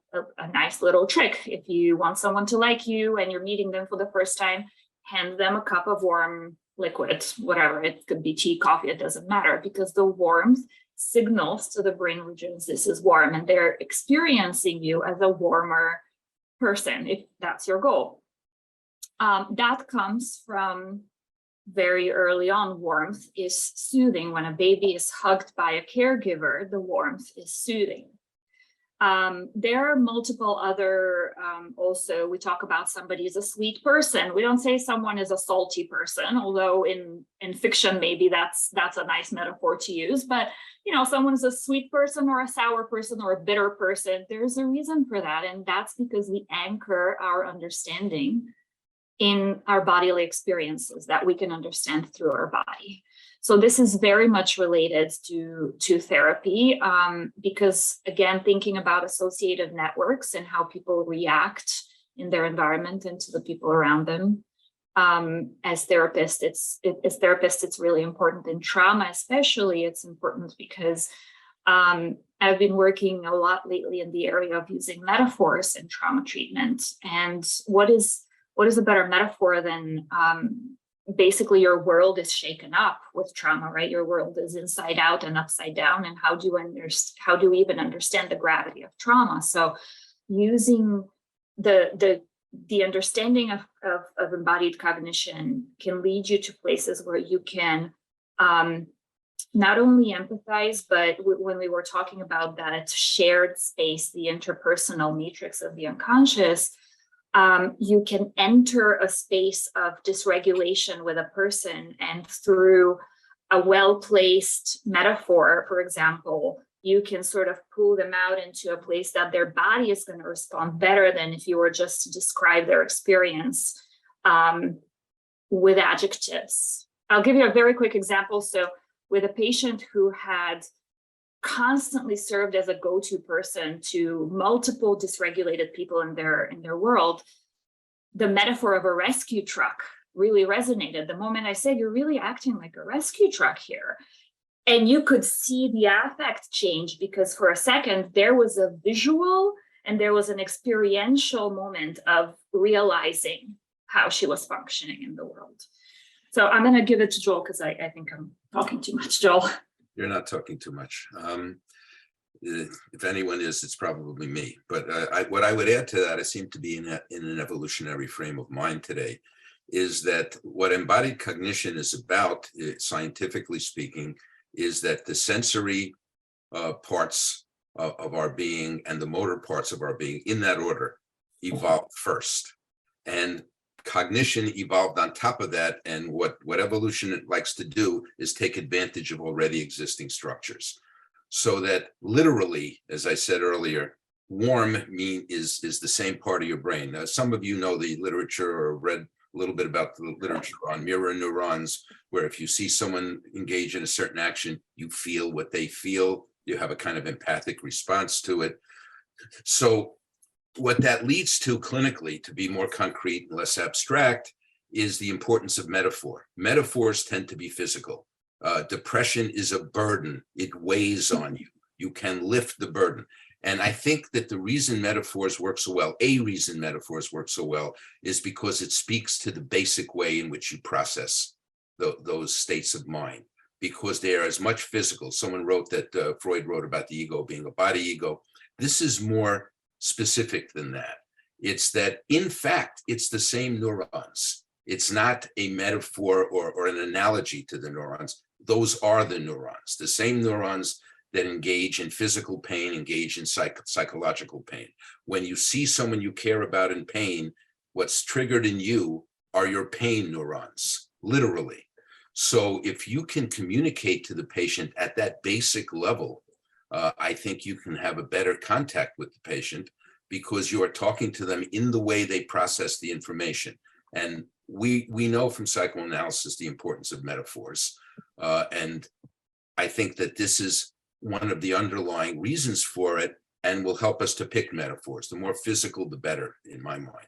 S5: nice little trick. If you want someone to like you and you're meeting them for the first time, hand them a cup of warm liquid, whatever. It could be tea, coffee, it doesn't matter, because the warmth signals to the brain regions this is warm, and they're experiencing you as a warmer person, if that's your goal. That comes from very early on. Warmth is soothing. When a baby is hugged by a caregiver, the warmth is soothing. There are multiple other, also, we talk about somebody is a sweet person. We don't say someone is a salty person, although in fiction, maybe that's a nice metaphor to use. But, you know, someone's a sweet person or a sour person or a bitter person. There's a reason for that. And that's because we anchor our understanding in our bodily experiences that we can understand through our body. So this is very much related to therapy, because again, thinking about associative networks and how people react in their environment and to the people around them. As therapists, it's really important. In trauma, especially, it's important because I've been working a lot lately in the area of using metaphors in trauma treatment. And what is a better metaphor than basically your world is shaken up with trauma, right? Your world is inside out and upside down. And how do we even understand the gravity of trauma? So using the understanding of embodied cognition can lead you to places where you can not only empathize, but when we were talking about that shared space, the interpersonal matrix of the unconscious, you can enter a space of dysregulation with a person, and through a well-placed metaphor, for example, you can sort of pull them out into a place that their body is going to respond better than if you were just to describe their experience with adjectives. I'll give you a very quick example. So with a patient who had constantly served as a go-to person to multiple dysregulated people in their world, the metaphor of a rescue truck really resonated. The moment I said, you're really acting like a rescue truck here. And you could see the affect change, because for a second, there was a visual and there was an experiential moment of realizing how she was functioning in the world. So I'm going to give it to Joel, because I think I'm talking too much, Joel.
S4: You're not talking too much. If anyone is, it's probably me. But what I would add to that, I seem to be in an evolutionary frame of mind today, is that what embodied cognition is about, scientifically speaking, is that the sensory parts of our being and the motor parts of our being, in that order, evolved first. And cognition evolved on top of that, and what evolution likes to do is take advantage of already existing structures. So that literally, as I said earlier, warm is the same part of your brain. Now, some of you know the literature or read a little bit about the literature on mirror neurons, where if you see someone engage in a certain action, you feel what they feel. You have a kind of empathic response to it. So what that leads to clinically, to be more concrete and less abstract, is the importance of metaphor. Metaphors tend to be physical. Depression is a burden. It weighs on you. You can lift the burden. And I think that the reason metaphors work so well, is because it speaks to the basic way in which you process those states of mind, because they are as much physical. Someone wrote that Freud wrote about the ego being a body ego. This is more specific than that. It's that, in fact, it's the same neurons. It's not a metaphor or an analogy to the neurons. Those are the neurons, the same neurons that engage in physical pain, engage in psychological pain. When you see someone you care about in pain, what's triggered in you are your pain neurons, literally. So if you can communicate to the patient at that basic level, I think you can have a better contact with the patient, because you are talking to them in the way they process the information. And we know from psychoanalysis the importance of metaphors. And I think that this is one of the underlying reasons for it, and will help us to pick metaphors. The more physical, the better, in my mind.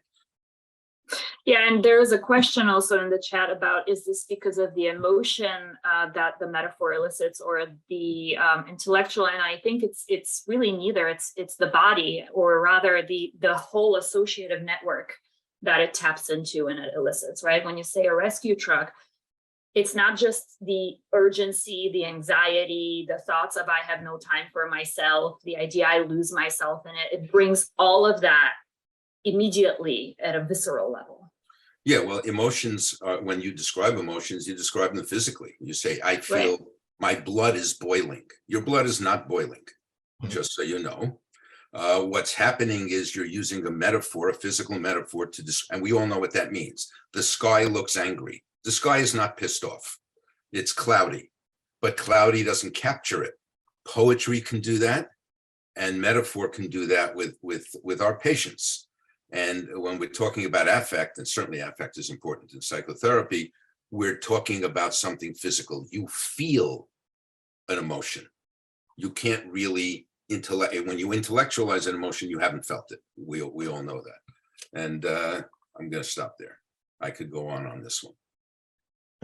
S5: Yeah, and there is a question also in the chat about, is this because of the emotion that the metaphor elicits, or the intellectual? And I think it's really neither. It's the body, or rather the whole associative network that it taps into and it elicits, right? When you say a rescue truck, it's not just the urgency, the anxiety, the thoughts of I have no time for myself, the idea I lose myself in it. It brings all of that immediately at a visceral level.
S4: Yeah, well, emotions, when you describe emotions, you describe them physically. You say, I feel my blood is boiling. Your blood is not boiling, just so you know. What's happening is you're using a metaphor, a physical metaphor, and we all know what that means. The sky looks angry. The sky is not pissed off. It's cloudy, but cloudy doesn't capture it. Poetry can do that, and metaphor can do that with our patients. And when we're talking about affect, and certainly affect is important in psychotherapy, we're talking about something physical. You feel an emotion. You can't really when you intellectualize an emotion, you haven't felt it. We all know that. And I'm going to stop there. I could go on this one.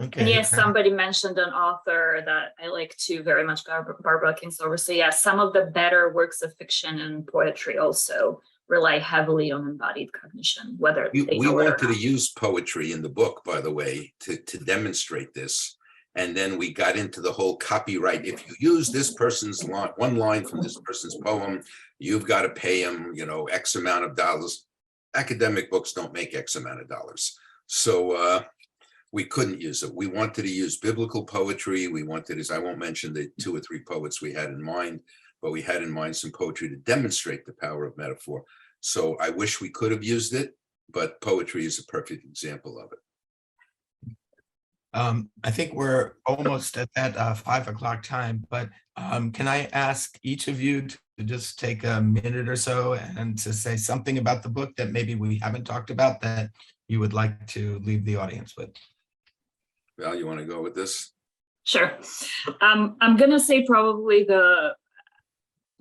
S3: Okay.
S5: And yes, somebody mentioned an author that I like too very much, Barbara Kingsolver. So yeah, some of the better works of fiction and poetry also rely heavily on embodied cognition, whether
S4: we
S5: they know
S4: wanted to use poetry in the book, by the way, to demonstrate this. And then we got into the whole copyright. If you use this person's line, one line from this person's poem, you've got to pay him, X amount of dollars. Academic books don't make X amount of dollars. So we couldn't use it. We wanted to use biblical poetry. We wanted, as I won't mention the 2 or 3 poets we had in mind, but we had in mind some poetry to demonstrate the power of metaphor. So I wish we could have used it, but poetry is a perfect example of it.
S3: I think we're almost at that 5 o'clock time, but can I ask each of you to just take a minute or so and to say something about the book that maybe we haven't talked about that you would like to leave the audience with?
S4: Val, you want to go with this?
S5: Sure. I'm going to say probably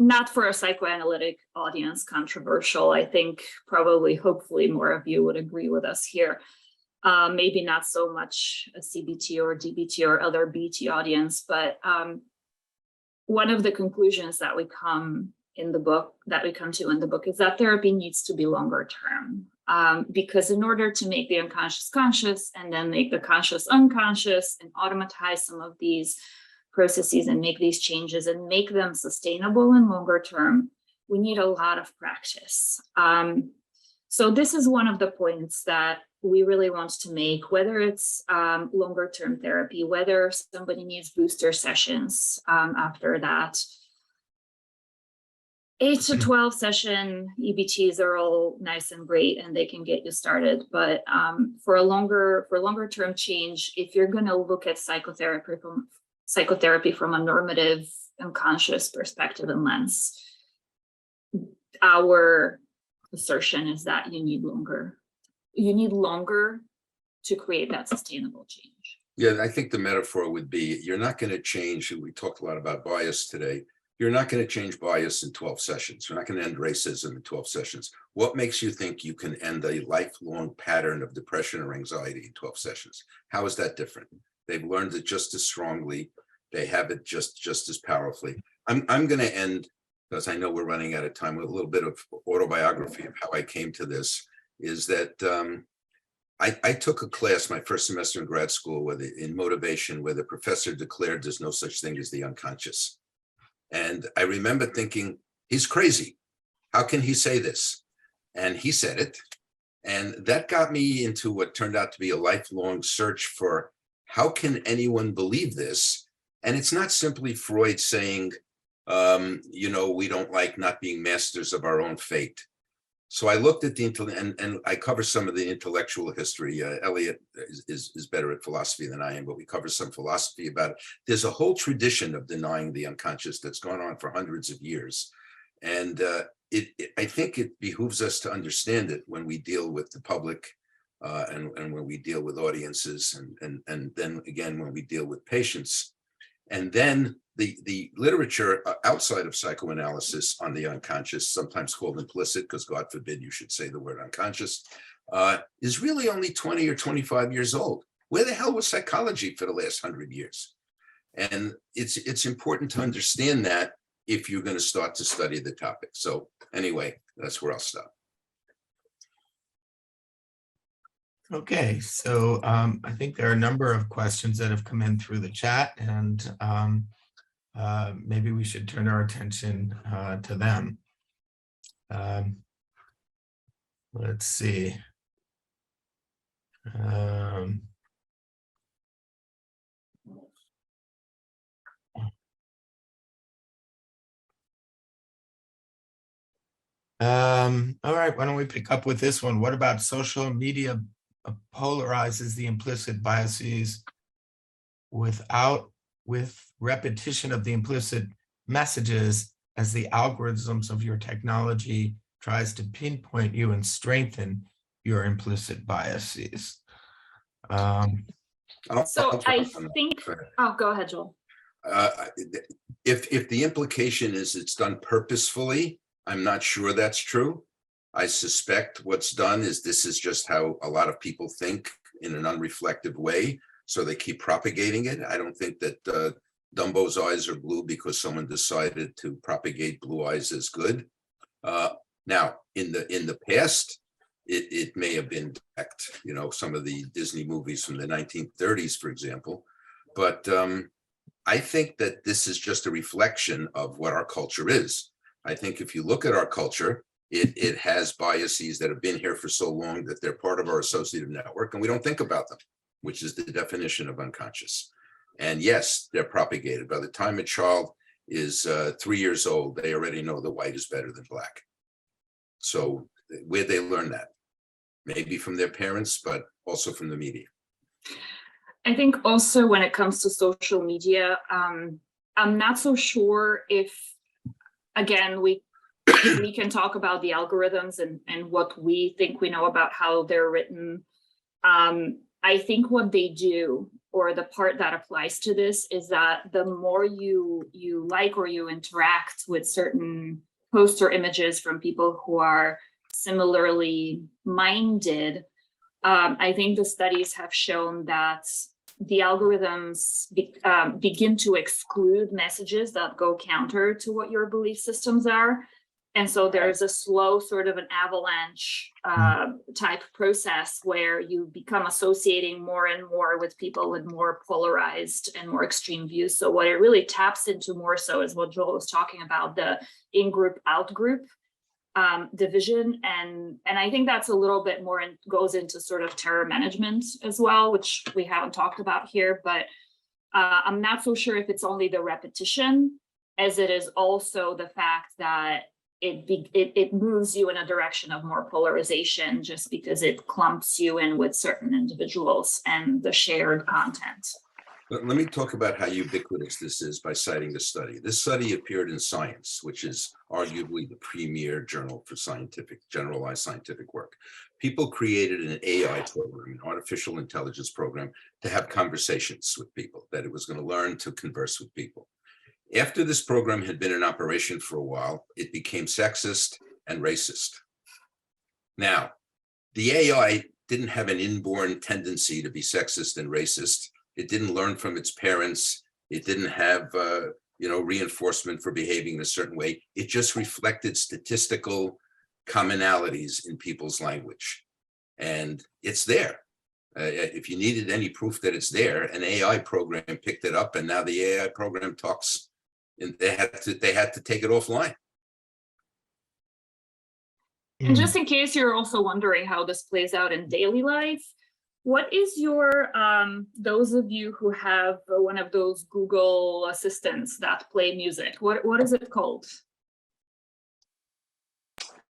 S5: not for a psychoanalytic audience, controversial. I think probably, hopefully more of you would agree with us here. Maybe not so much a CBT or DBT or other BT audience, but one of the conclusions that we come to in the book is that therapy needs to be longer term. Because in order to make the unconscious conscious and then make the conscious unconscious and automatize some of these processes and make these changes and make them sustainable and longer term, we need a lot of practice. So this is one of the points that we really want to make, whether it's longer term therapy, whether somebody needs booster sessions after that. 8 to 12 session EBTs are all nice and great and they can get you started. But for longer term change, if you're going to look at psychotherapy from a normative and conscious perspective and lens, our assertion is that you need longer to create that sustainable change.
S4: Yeah, I think the metaphor would be, you're not going to change. We talked a lot about bias today. You're not going to change bias in 12 sessions. You're not going to end racism in 12 sessions. What makes you think you can end a lifelong pattern of depression or anxiety in 12 sessions? How is that different? They've learned it just as strongly. They have it just as powerfully. I'm going to end, because I know we're running out of time, with a little bit of autobiography of how I came to this, is that I took a class my first semester in grad school in motivation, where the professor declared there's no such thing as the unconscious. And I remember thinking, he's crazy. How can he say this? And he said it. And that got me into what turned out to be a lifelong search for, how can anyone believe this? And it's not simply Freud saying, we don't like not being masters of our own fate. So I looked at and I cover some of the intellectual history. Elliot is better at philosophy than I am, but we cover some philosophy about it. There's a whole tradition of denying the unconscious that's gone on for hundreds of years. And I think it behooves us to understand it when we deal with the public and when we deal with audiences and then again, when we deal with patients. And then the literature outside of psychoanalysis on the unconscious, sometimes called implicit, because God forbid you should say the word unconscious, is really only 20 or 25 years old. Where the hell was psychology for the last 100 years? And it's important to understand that if you're going to start to study the topic. So anyway, that's where I'll stop.
S3: Okay, so I think there are a number of questions that have come in through the chat, and maybe we should turn our attention to them. Let's see. All right, why don't we pick up with this one? What about social media polarizes the implicit biases with repetition of the implicit messages as the algorithms of your technology tries to pinpoint you and strengthen your implicit biases?
S5: So I think, oh, go ahead, Joel.
S4: If the implication is it's done purposefully, I'm not sure that's true. I suspect what's done is this is just how a lot of people think in an unreflective way, so they keep propagating it. I don't think that Dumbo's eyes are blue because someone decided to propagate blue eyes as good. Now, in the past, it may have been direct, you know, some of the Disney movies from the 1930s, for example. But I think that this is just a reflection of what our culture is. I think if you look at our culture, it has biases that have been here for so long that they're part of our associative network and we don't think about them, which is the definition of unconscious. And yes, they're propagated. By the time a child is 3 years old, they already know that white is better than black. So where'd they learn that? Maybe from their parents, but also from the media.
S5: I think also when it comes to social media, I'm not so sure if, again, we can talk about the algorithms and what we think we know about how they're written. I think what they do, or the part that applies to this, is that the more you like or you interact with certain posts or images from people who are similarly minded, I think the studies have shown that the algorithms begin to exclude messages that go counter to what your belief systems are. And so there's a slow sort of an avalanche type process where you become associating more and more with people with more polarized and more extreme views. So what it really taps into more so is what Joel was talking about, the in-group, out-group division. And I think that's a little bit more and goes into sort of terror management as well, which we haven't talked about here, but I'm not so sure if it's only the repetition as it is also the fact that it moves you in a direction of more polarization just because it clumps you in with certain individuals and the shared content.
S4: Let me talk about how ubiquitous this is by citing the study. This study appeared in Science, which is arguably the premier journal for generalized scientific work. People created an AI program, an artificial intelligence program, to have conversations with people, that it was going to learn to converse with people. After this program had been in operation for a while, it became sexist and racist. Now, the AI didn't have an inborn tendency to be sexist and racist. It didn't learn from its parents. It didn't have, reinforcement for behaving in a certain way. It just reflected statistical commonalities in people's language. And it's there. If you needed any proof that it's there, an AI program picked it up, and now the AI program talks. And they had to take it offline.
S5: And just in case you're also wondering how this plays out in daily life, what is your, those of you who have one of those Google assistants that play music, what is it called?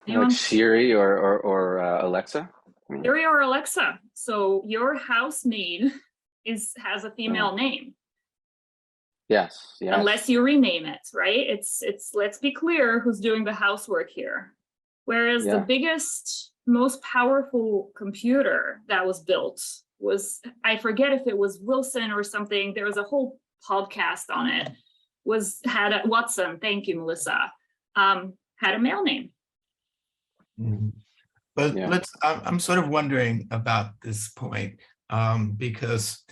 S2: Like Siri or Alexa?
S5: Siri or Alexa. So your housemaid has a female name.
S2: Yes.
S5: Unless you rename it, right? It's let's be clear who's doing the housework here. Whereas the biggest, most powerful computer that was built was, I forget if it was Wilson or something. There was a whole podcast on it Watson, thank you, Melissa, had a male name.
S3: Mhm. But
S2: Yeah.
S3: I'm sort of wondering about this point because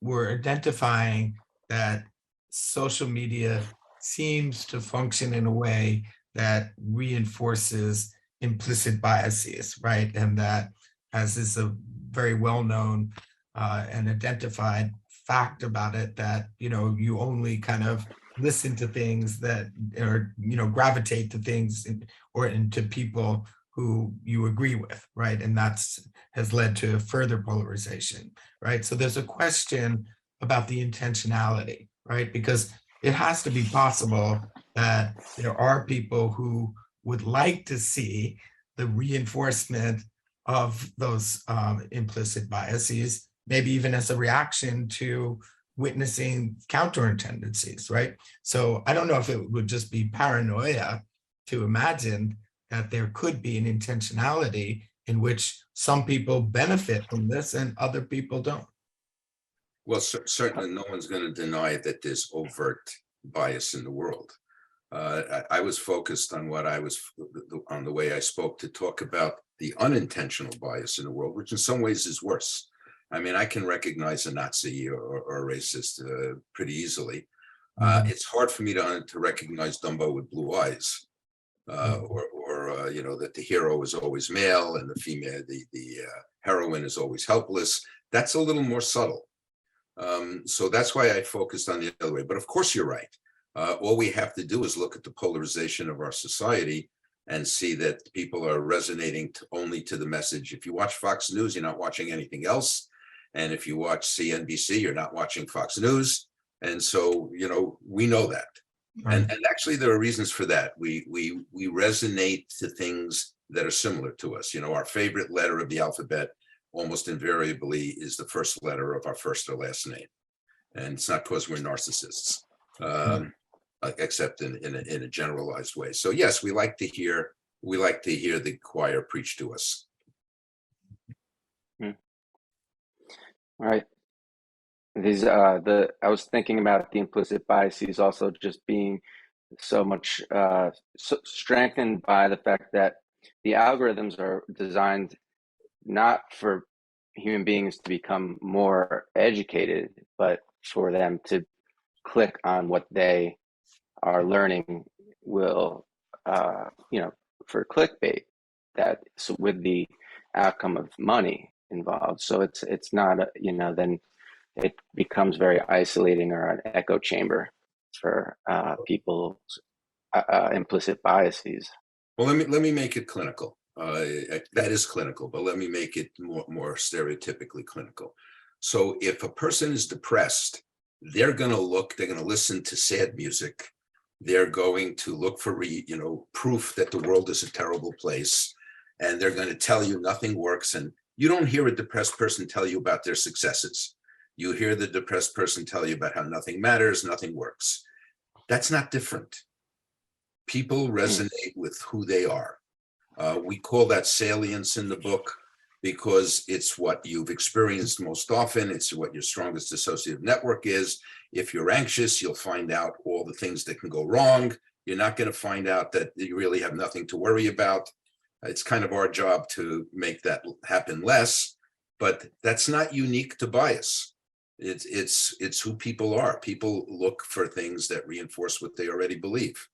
S3: we're identifying that social media seems to function in a way that reinforces implicit biases, right? And that, as is a very well-known and identified fact about it, that, you know, you only kind of listen to things that, or, you know, gravitate to things or into people who you agree with, right? And that's has led to further polarization, right? So there's a question about the intentionality, right? Because it has to be possible that there are people who would like to see the reinforcement of those implicit biases, maybe even as a reaction to witnessing counter tendencies, right? So I don't know if it would just be paranoia to imagine that there could be an intentionality in which some people benefit from this and other people don't.
S4: Well, certainly no one's going to deny that there's overt bias in the world. I was focused on on the way I spoke to talk about the unintentional bias in the world, which in some ways is worse. I mean, I can recognize a Nazi or a racist pretty easily. It's hard for me to recognize Dumbo with blue eyes, or you know, that the hero is always male and the female, the heroine is always helpless. That's a little more subtle. So that's why I focused on the other way. But of course, you're right. All we have to do is look at the polarization of our society and see that people are resonating only to the message. If you watch Fox News, you're not watching anything else. And if you watch CNBC, you're not watching Fox News. And so, you know, we know that. And actually, there are reasons for that. We resonate to things that are similar to us. You know, our favorite letter of the alphabet almost invariably is the first letter of our first or last name. And it's not because we're narcissists, except in a generalized way. So yes, we like to hear the choir preach to us.
S2: All right. These I was thinking about the implicit biases also just being so much strengthened by the fact that the algorithms are designed not for human beings to become more educated, but for them to click on what they are learning will, you know, for clickbait, that so with the outcome of money involved. So it's not, you know, then it becomes very isolating or an echo chamber for people's implicit biases.
S4: Well, let me make it clinical. That is clinical, but let me make it more stereotypically clinical. So if a person is depressed, they're going to listen to sad music. They're going to look for, you know, proof that the world is a terrible place. And they're going to tell you nothing works. And you don't hear a depressed person tell you about their successes. You hear the depressed person tell you about how nothing matters, nothing works. That's not different. People resonate with who they are. We call that salience in the book because it's what you've experienced most often. It's what your strongest associative network is. If you're anxious, you'll find out all the things that can go wrong. You're not going to find out that you really have nothing to worry about. It's kind of our job to make that happen less, but that's not unique to bias. It's who people are. People look for things that reinforce what they already believe.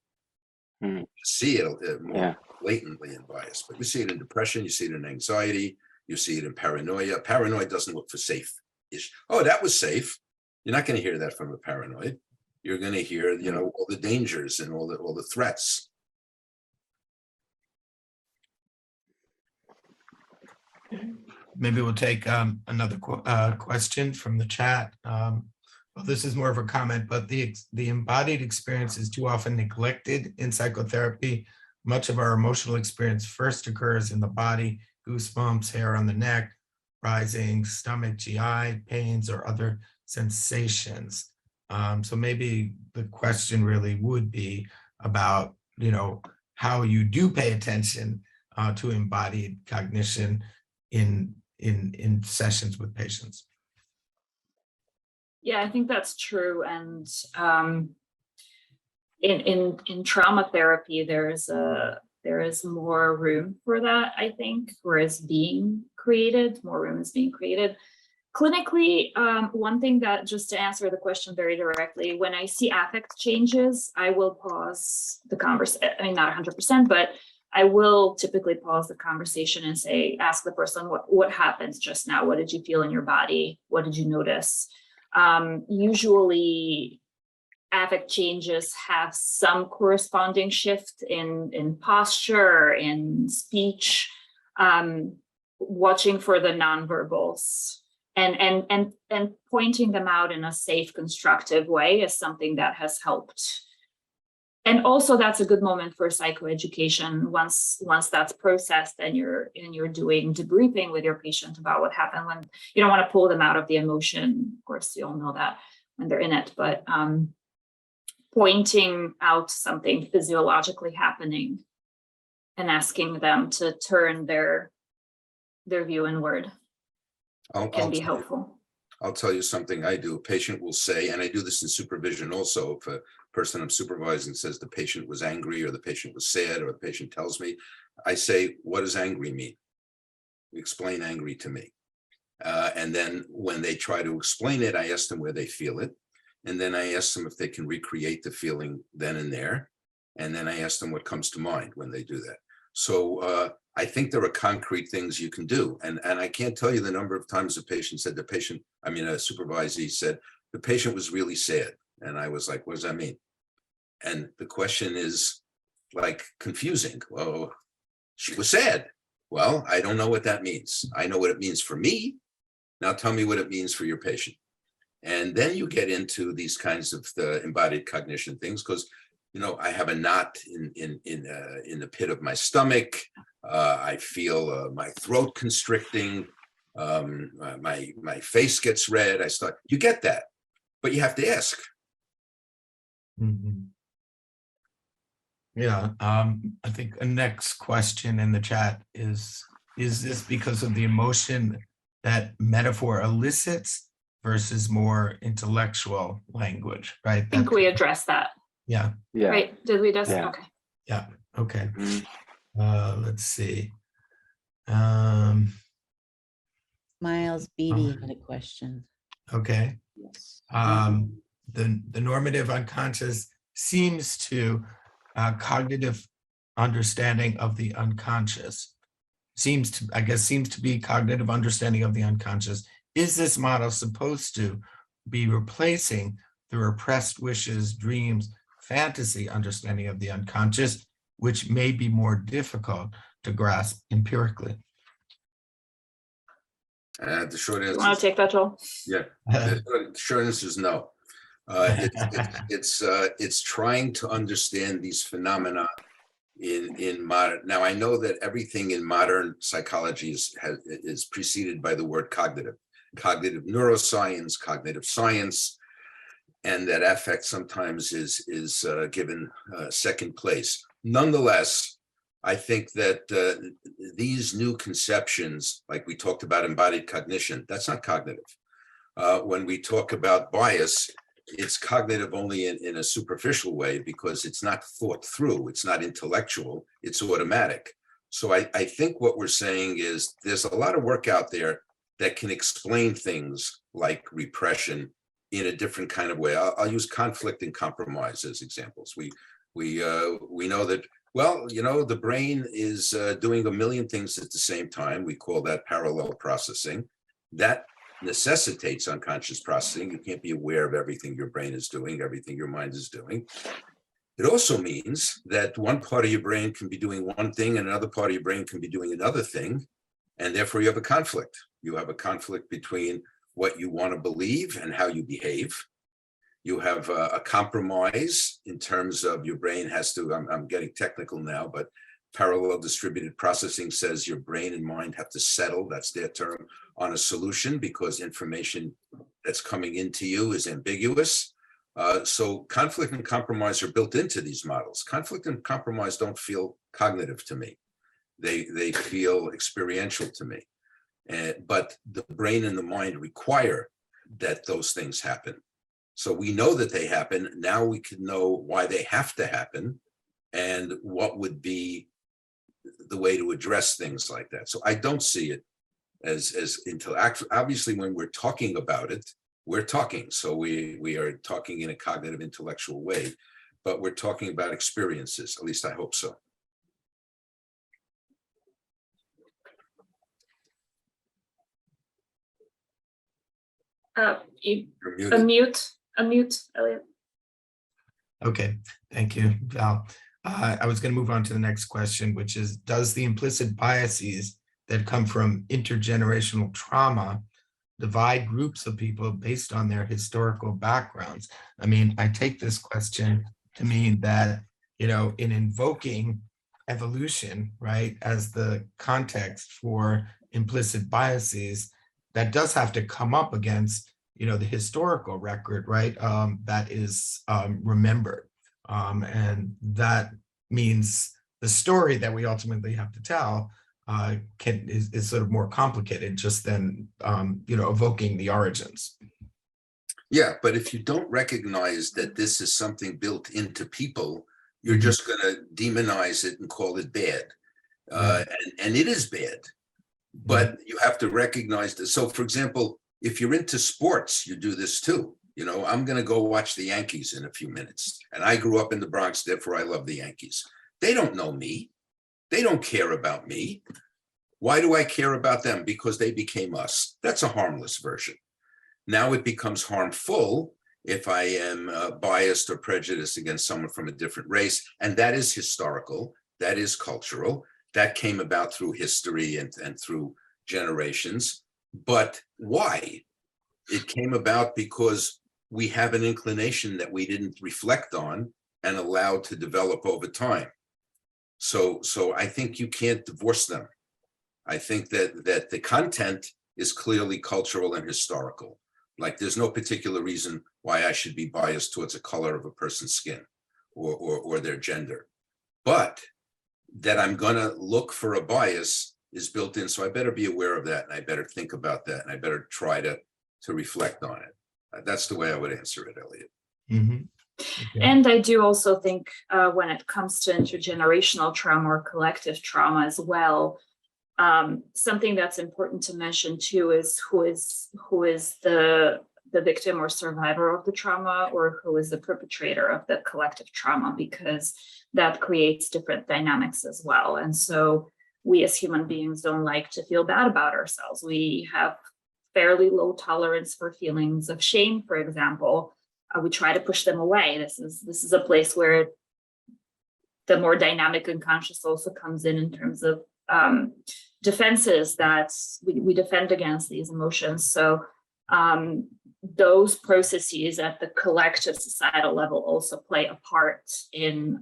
S4: You see it more blatantly in bias, but you see it in depression, you see it in anxiety, you see it in paranoia. Paranoid doesn't look for safe-ish. Oh, that was safe. You're not going to hear that from a paranoid. You're going to hear, you know, all the dangers and all the threats.
S3: Maybe we'll take another question from the chat. Well, this is more of a comment, but the embodied experience is too often neglected in psychotherapy. Much of our emotional experience first occurs in the body, goosebumps, hair on the neck, rising stomach, GI pains, or other sensations. So maybe the question really would be about, you know, how you do pay attention to embodied cognition in sessions with patients.
S5: Yeah, I think that's true. And in trauma therapy, there is more room for that, I think, more room is being created. Clinically, one thing that, just to answer the question very directly, when I see affect changes, I will pause the conversation. I mean, not 100%, but I will typically pause the conversation and ask the person, what happened just now? What did you feel in your body? What did you notice? Usually, affect changes have some corresponding shift in posture, in speech, watching for the nonverbals. And pointing them out in a safe, constructive way is something that has helped. And also, that's a good moment for psychoeducation. Once that's processed and you're doing debriefing with your patient about what happened, when you don't want to pull them out of the emotion. Of course, you all know that when they're in it, but pointing out something physiologically happening and asking them to turn their view inward can be helpful.
S4: I'll tell you something I do. A patient will say, and I do this in supervision also, if a person I'm supervising says the patient was angry or the patient was sad or the patient tells me, I say, what does angry mean? Explain angry to me. And then when they try to explain it, I ask them where they feel it. And then I ask them if they can recreate the feeling then and there. And then I ask them what comes to mind when they do that. So I think there are concrete things you can do. And I can't tell you the number of times a patient said a supervisee said, the patient was really sad. And I was like, what does that mean? And the question is like confusing. Well, she was sad. Well, I don't know what that means. I know what it means for me. Now tell me what it means for your patient. And then you get into these kinds of the embodied cognition things, because I have a knot in the pit of my stomach. I feel my throat constricting. My face gets red. You get that, but you have to ask.
S3: Mm-hmm. Yeah, I think a next question in the chat is this because of the emotion that metaphor elicits versus more intellectual language, right?
S5: I think we addressed that.
S3: Yeah.
S2: Yeah.
S5: Right, did we just,
S2: Yeah.
S5: okay.
S3: Yeah, okay. Let's see.
S1: Miles Beatty had a question.
S3: Okay.
S1: Yes.
S3: The normative unconscious seems to cognitive understanding of the unconscious. Seems to be cognitive understanding of the unconscious. Is this model supposed to be replacing the repressed wishes, dreams, fantasy understanding of the unconscious, which may be more difficult to grasp empirically?
S4: The short answer.
S5: You want to take that, Joel?
S4: Yeah. The short answer is no. It's trying to understand these phenomena in modern. Now I know that everything in modern psychology is preceded by the word cognitive neuroscience, cognitive science, and that affect sometimes is given second place. Nonetheless, I think that these new conceptions, like we talked about embodied cognition, that's not cognitive. When we talk about bias, it's cognitive only in a superficial way because it's not thought through, it's not intellectual, it's automatic. So I think what we're saying is there's a lot of work out there that can explain things like repression in a different kind of way. I'll use conflict and compromise as examples. We know that, well, the brain is doing a million things at the same time. We call that parallel processing. That necessitates unconscious processing. You can't be aware of everything your brain is doing, everything your mind is doing. It also means that one part of your brain can be doing one thing and another part of your brain can be doing another thing. And therefore you have a conflict. You have a conflict between what you want to believe and how you behave. You have a compromise in terms of your brain has to, I'm getting technical now, but parallel distributed processing says your brain and mind have to settle, that's their term, on a solution because information that's coming into you is ambiguous. So conflict and compromise are built into these models. Conflict and compromise don't feel cognitive to me. They feel experiential to me. But the brain and the mind require that those things happen. So we know that they happen. Now we can know why they have to happen and what would be the way to address things like that. So I don't see it as obviously when we're talking about it, we're talking. So we are talking in a cognitive intellectual way, but we're talking about experiences. At least I hope so.
S5: You're muted. Unmute, Elliot.
S3: Okay, thank you, Val. I was going to move on to the next question, which is, does the implicit biases that come from intergenerational trauma divide groups of people based on their historical backgrounds? I mean, I take this question to mean that, in invoking evolution, right, as the context for implicit biases, that does have to come up against, the historical record, right, that is remembered. And that means the story that we ultimately have to tell is sort of more complicated just than, evoking the origins.
S4: Yeah, but if you don't recognize that this is something built into people, you're just going to demonize it and call it bad. And it is bad, but you have to recognize that. So, for example, if you're into sports, you do this too. I'm going to go watch the Yankees in a few minutes. And I grew up in the Bronx, therefore I love the Yankees. They don't know me. They don't care about me. Why do I care about them? Because they became us. That's a harmless version. Now it becomes harmful if I am biased or prejudiced against someone from a different race. And that is historical. That is cultural. That came about through history and through generations. But why? It came about because we have an inclination that we didn't reflect on and allow to develop over time. So I think you can't divorce them. I think that the content is clearly cultural and historical. Like there's no particular reason why I should be biased towards the color of a person's skin or their gender. But that I'm gonna look for a bias is built in. So I better be aware of that, and I better think about that, and I better try to reflect on it. That's the way I would answer it, Elliot.
S3: Mm-hmm. Okay.
S5: And I do also think when it comes to intergenerational trauma or collective trauma as well, something that's important to mention too is who is the victim or survivor of the trauma, or who is the perpetrator of the collective trauma, because that creates different dynamics as well. And so we as human beings don't like to feel bad about ourselves. We have fairly low tolerance for feelings of shame, for example. We try to push them away. This is a place where the more dynamic unconscious also comes in terms of defenses that we defend against these emotions. So those processes at the collective societal level also play a part in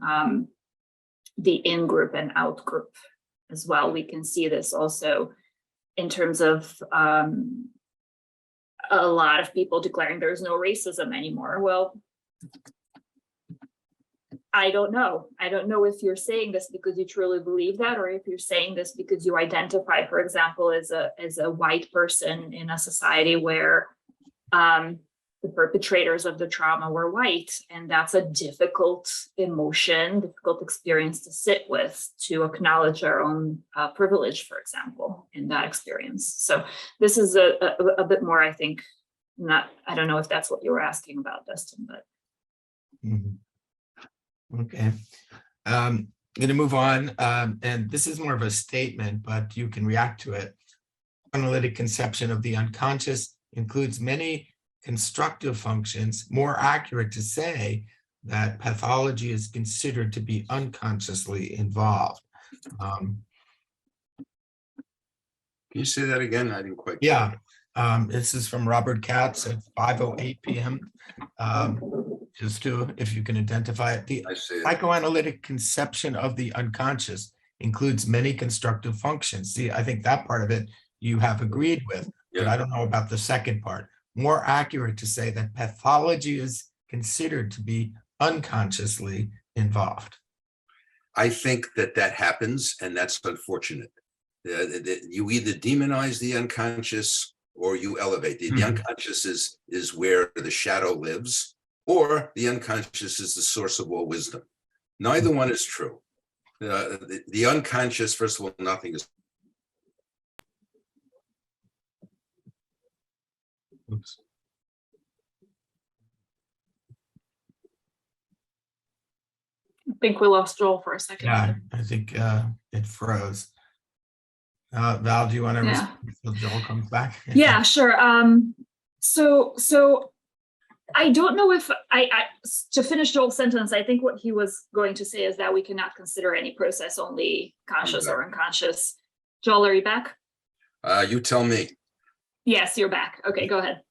S5: the in-group and out-group as well. We can see this also in terms of a lot of people declaring there's no racism anymore. Well, I don't know. I don't know if you're saying this because you truly believe that, or if you're saying this because you identify, for example, as a white person in a society where the perpetrators of the trauma were white, and that's a difficult emotion, difficult experience to sit with, to acknowledge our own privilege, for example, in that experience. So this is a bit more, I think, I don't know if that's what you were asking about, Dustin, but.
S3: Mm-hmm. Okay. I'm going to move on, and this is more of a statement, but you can react to it. Analytic conception of the unconscious includes many constructive functions, more accurate to say that pathology is considered to be unconsciously involved.
S4: Can you say that again? I didn't quite.
S3: Yeah, this is from Robert Katz at 5:08 p.m. Just to, if you can identify it. The psychoanalytic conception of the unconscious includes many constructive functions. See, I think that part of it you have agreed with, but I don't know about the second part. More accurate to say that pathology is considered to be unconsciously involved.
S4: I think that happens, and that's unfortunate. You either demonize the unconscious or you elevate. The unconscious is where the shadow lives, or the unconscious is the source of all wisdom. Neither one is true. The unconscious, first of all, nothing is.
S3: Oops.
S5: I think we lost Joel for a second.
S3: Yeah, I think it froze. Val, do you want to
S5: Yeah.
S3: respond until Joel comes back?
S5: Yeah, sure. So I don't know if to finish Joel's sentence, I think what he was going to say is that we cannot consider any process only conscious or unconscious. Joel, are you back?
S4: You tell me.
S5: Yes, you're back. Okay, go ahead.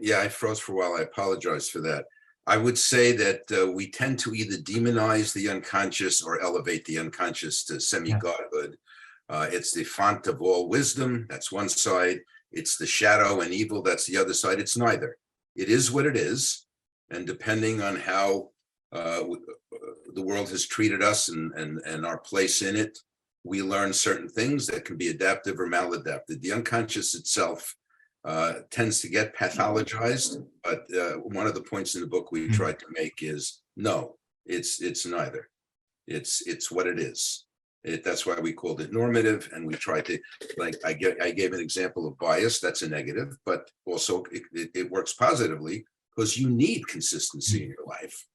S4: Yeah, I froze for a while. I apologize for that. I would say that we tend to either demonize the unconscious or elevate the unconscious to semi-godhood. It's the font of all wisdom. That's one side. It's the shadow and evil. That's the other side. It's neither. It is what it is. And depending on how the world has treated us and our place in it, we learn certain things that can be adaptive or maladaptive. The unconscious itself tends to get pathologized, but one of the points in the book we tried to make is no, it's neither. It's what it is. That's why we called it normative, and we tried to, like I gave an example of bias. That's a negative, but also it works positively because you need consistency in your life,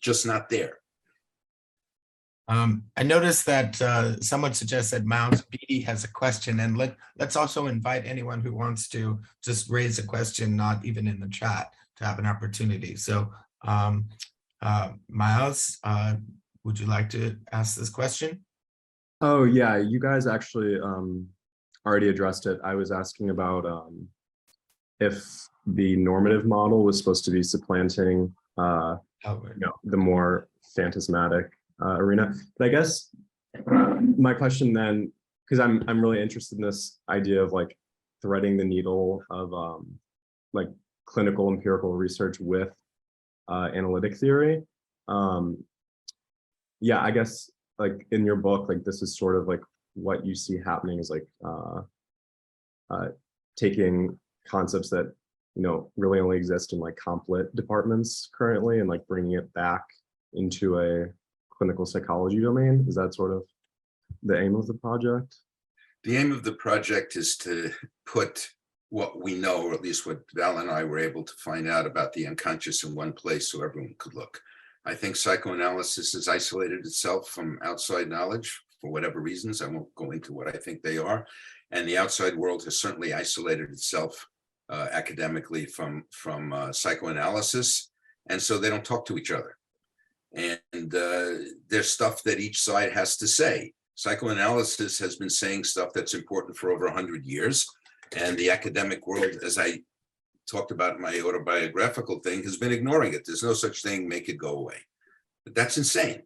S4: just not there.
S3: I noticed that someone suggested Mounds Beatty has a question, and let's also invite anyone who wants to just raise a question, not even in the chat, to have an opportunity. So Miles, would you like to ask this question?
S6: Oh yeah, you guys actually already addressed it. I was asking about if the normative model was supposed to be supplanting the more phantasmatic arena. But I guess my question then, because I'm really interested in this idea of like threading the needle of like clinical empirical research with analytic theory. Yeah, I guess like in your book, like this is sort of like what you see happening is like taking concepts that really only exist in like complet departments currently and like bringing it back into a clinical psychology domain. Is that sort of the aim of the project?
S4: The aim of the project is to put what we know, or at least what Val and I were able to find out about the unconscious in one place so everyone could look. I think psychoanalysis has isolated itself from outside knowledge for whatever reasons. I won't go into what I think they are. And the outside world has certainly isolated itself academically from psychoanalysis. And so they don't talk to each other. And there's stuff that each side has to say. Psychoanalysis has been saying stuff that's important for over 100 years. And the academic world, as I talked about in my autobiographical thing, has been ignoring it. There's no such thing, make it go away. But that's insane.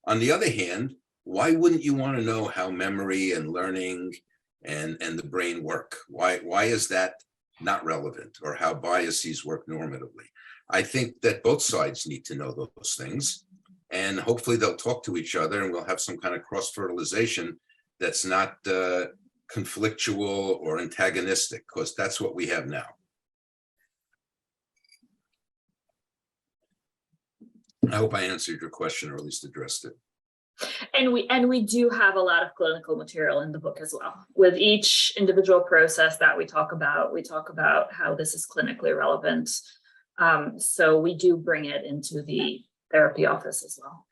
S4: On the other hand, why wouldn't you want to know how memory and learning and the brain work? Why is that not relevant, or how biases work normatively? I think that both sides need to know those things, and hopefully they'll talk to each other and we'll have some kind of cross-fertilization that's not conflictual or antagonistic, because that's what we have now. I hope I answered your question, or at least addressed it.
S5: And we do have a lot of clinical material in the book as well. With each individual process that we talk about how this is clinically relevant. So we do bring it into the therapy office as well.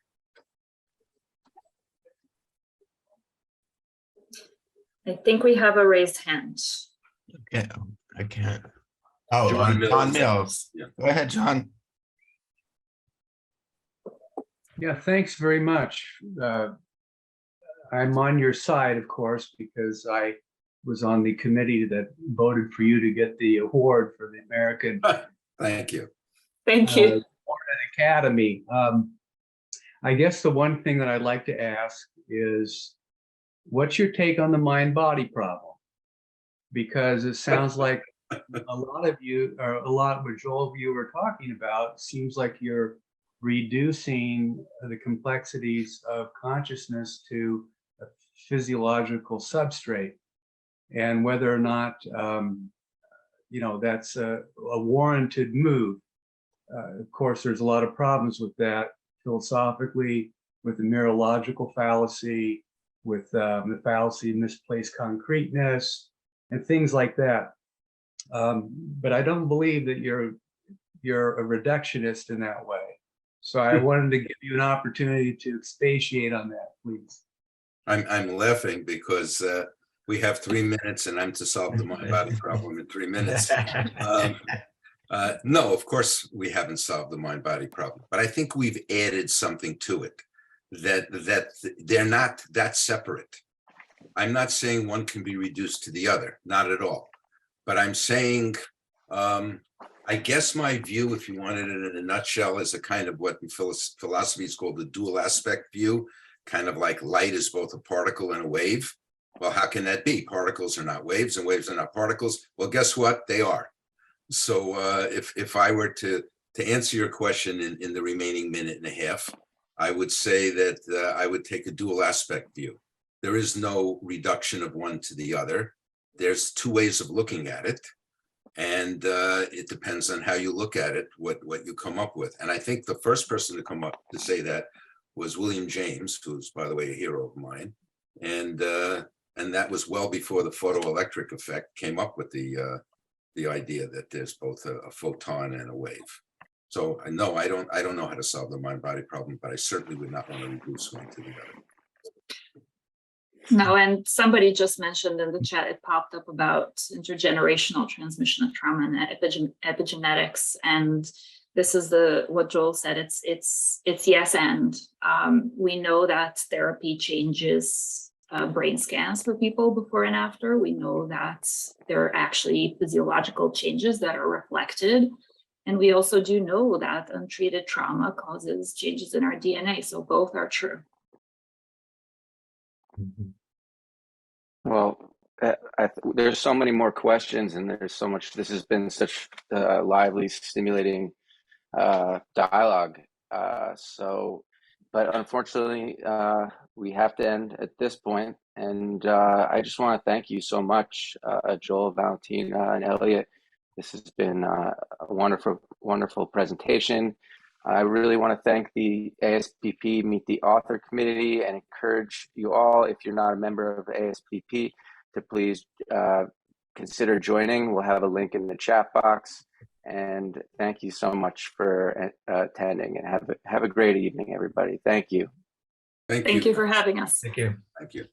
S5: I think we have a raised hand.
S3: Okay, I can't. Oh,
S4: John
S3: Mills.
S4: Yeah.
S3: Go ahead, John.
S7: Yeah, thanks very much. I'm on your side, of course, because I was on the committee that voted for you to get the award for the American
S4: Thank you.
S5: Thank you.
S7: Award Academy. I guess the one thing that I'd like to ask is, what's your take on the mind-body problem? Because it sounds like a lot of you, or a lot what Joel of you were talking about, seems like you're reducing the complexities of consciousness to a physiological substrate. and whether or not, that's a warranted move. Of course, there's a lot of problems with that philosophically, with the mereological fallacy, with the fallacy of misplaced concreteness, and things like that. But I don't believe that you're a reductionist in that way. So I wanted to give you an opportunity to expatiate on that, please.
S4: I'm laughing because we have 3 minutes and I'm to solve the mind-body problem in 3 minutes. No, of course we haven't solved the mind-body problem, but I think we've added something to it that they're not that separate. I'm not saying one can be reduced to the other, not at all. But I'm saying, I guess my view, if you wanted it in a nutshell, is a kind of what in philosophy is called the dual aspect view, kind of like light is both a particle and a wave. Well, how can that be? Particles are not waves and waves are not particles. Well, guess what? They are. So if I were to answer your question in the remaining minute and a half, I would say that I would take a dual aspect view. There is no reduction of one to the other. There's two ways of looking at it. And it depends on how you look at it, what you come up with. And I think the first person to come up to say that was William James, who's, by the way, a hero of mine. And that was well before the photoelectric effect came up with the idea that there's both a photon and a wave. So no, I don't know how to solve the mind-body problem, but I certainly would not want to reduce one to the other.
S5: No, and somebody just mentioned in the chat, it popped up about intergenerational transmission of trauma and epigenetics. And this is what Joel said, it's yes and. We know that therapy changes brain scans for people before and after. We know that there are actually physiological changes that are reflected. And we also do know that untreated trauma causes changes in our DNA. So both are true.
S2: Well, there's so many more questions, and there's so much. This has been such a lively, stimulating dialogue. But unfortunately, we have to end at this point. And I just want to thank you so much, Joel, Valentina, and Elliot. This has been a wonderful, wonderful presentation. I really want to thank the ASPP Meet the Author Committee and encourage you all, if you're not a member of ASPP, to please consider joining. We'll have a link in the chat box. And thank you so much for attending, and have a great evening, everybody. Thank you.
S4: Thank you.
S5: Thank you for having us.
S3: Thank you.
S4: Thank you.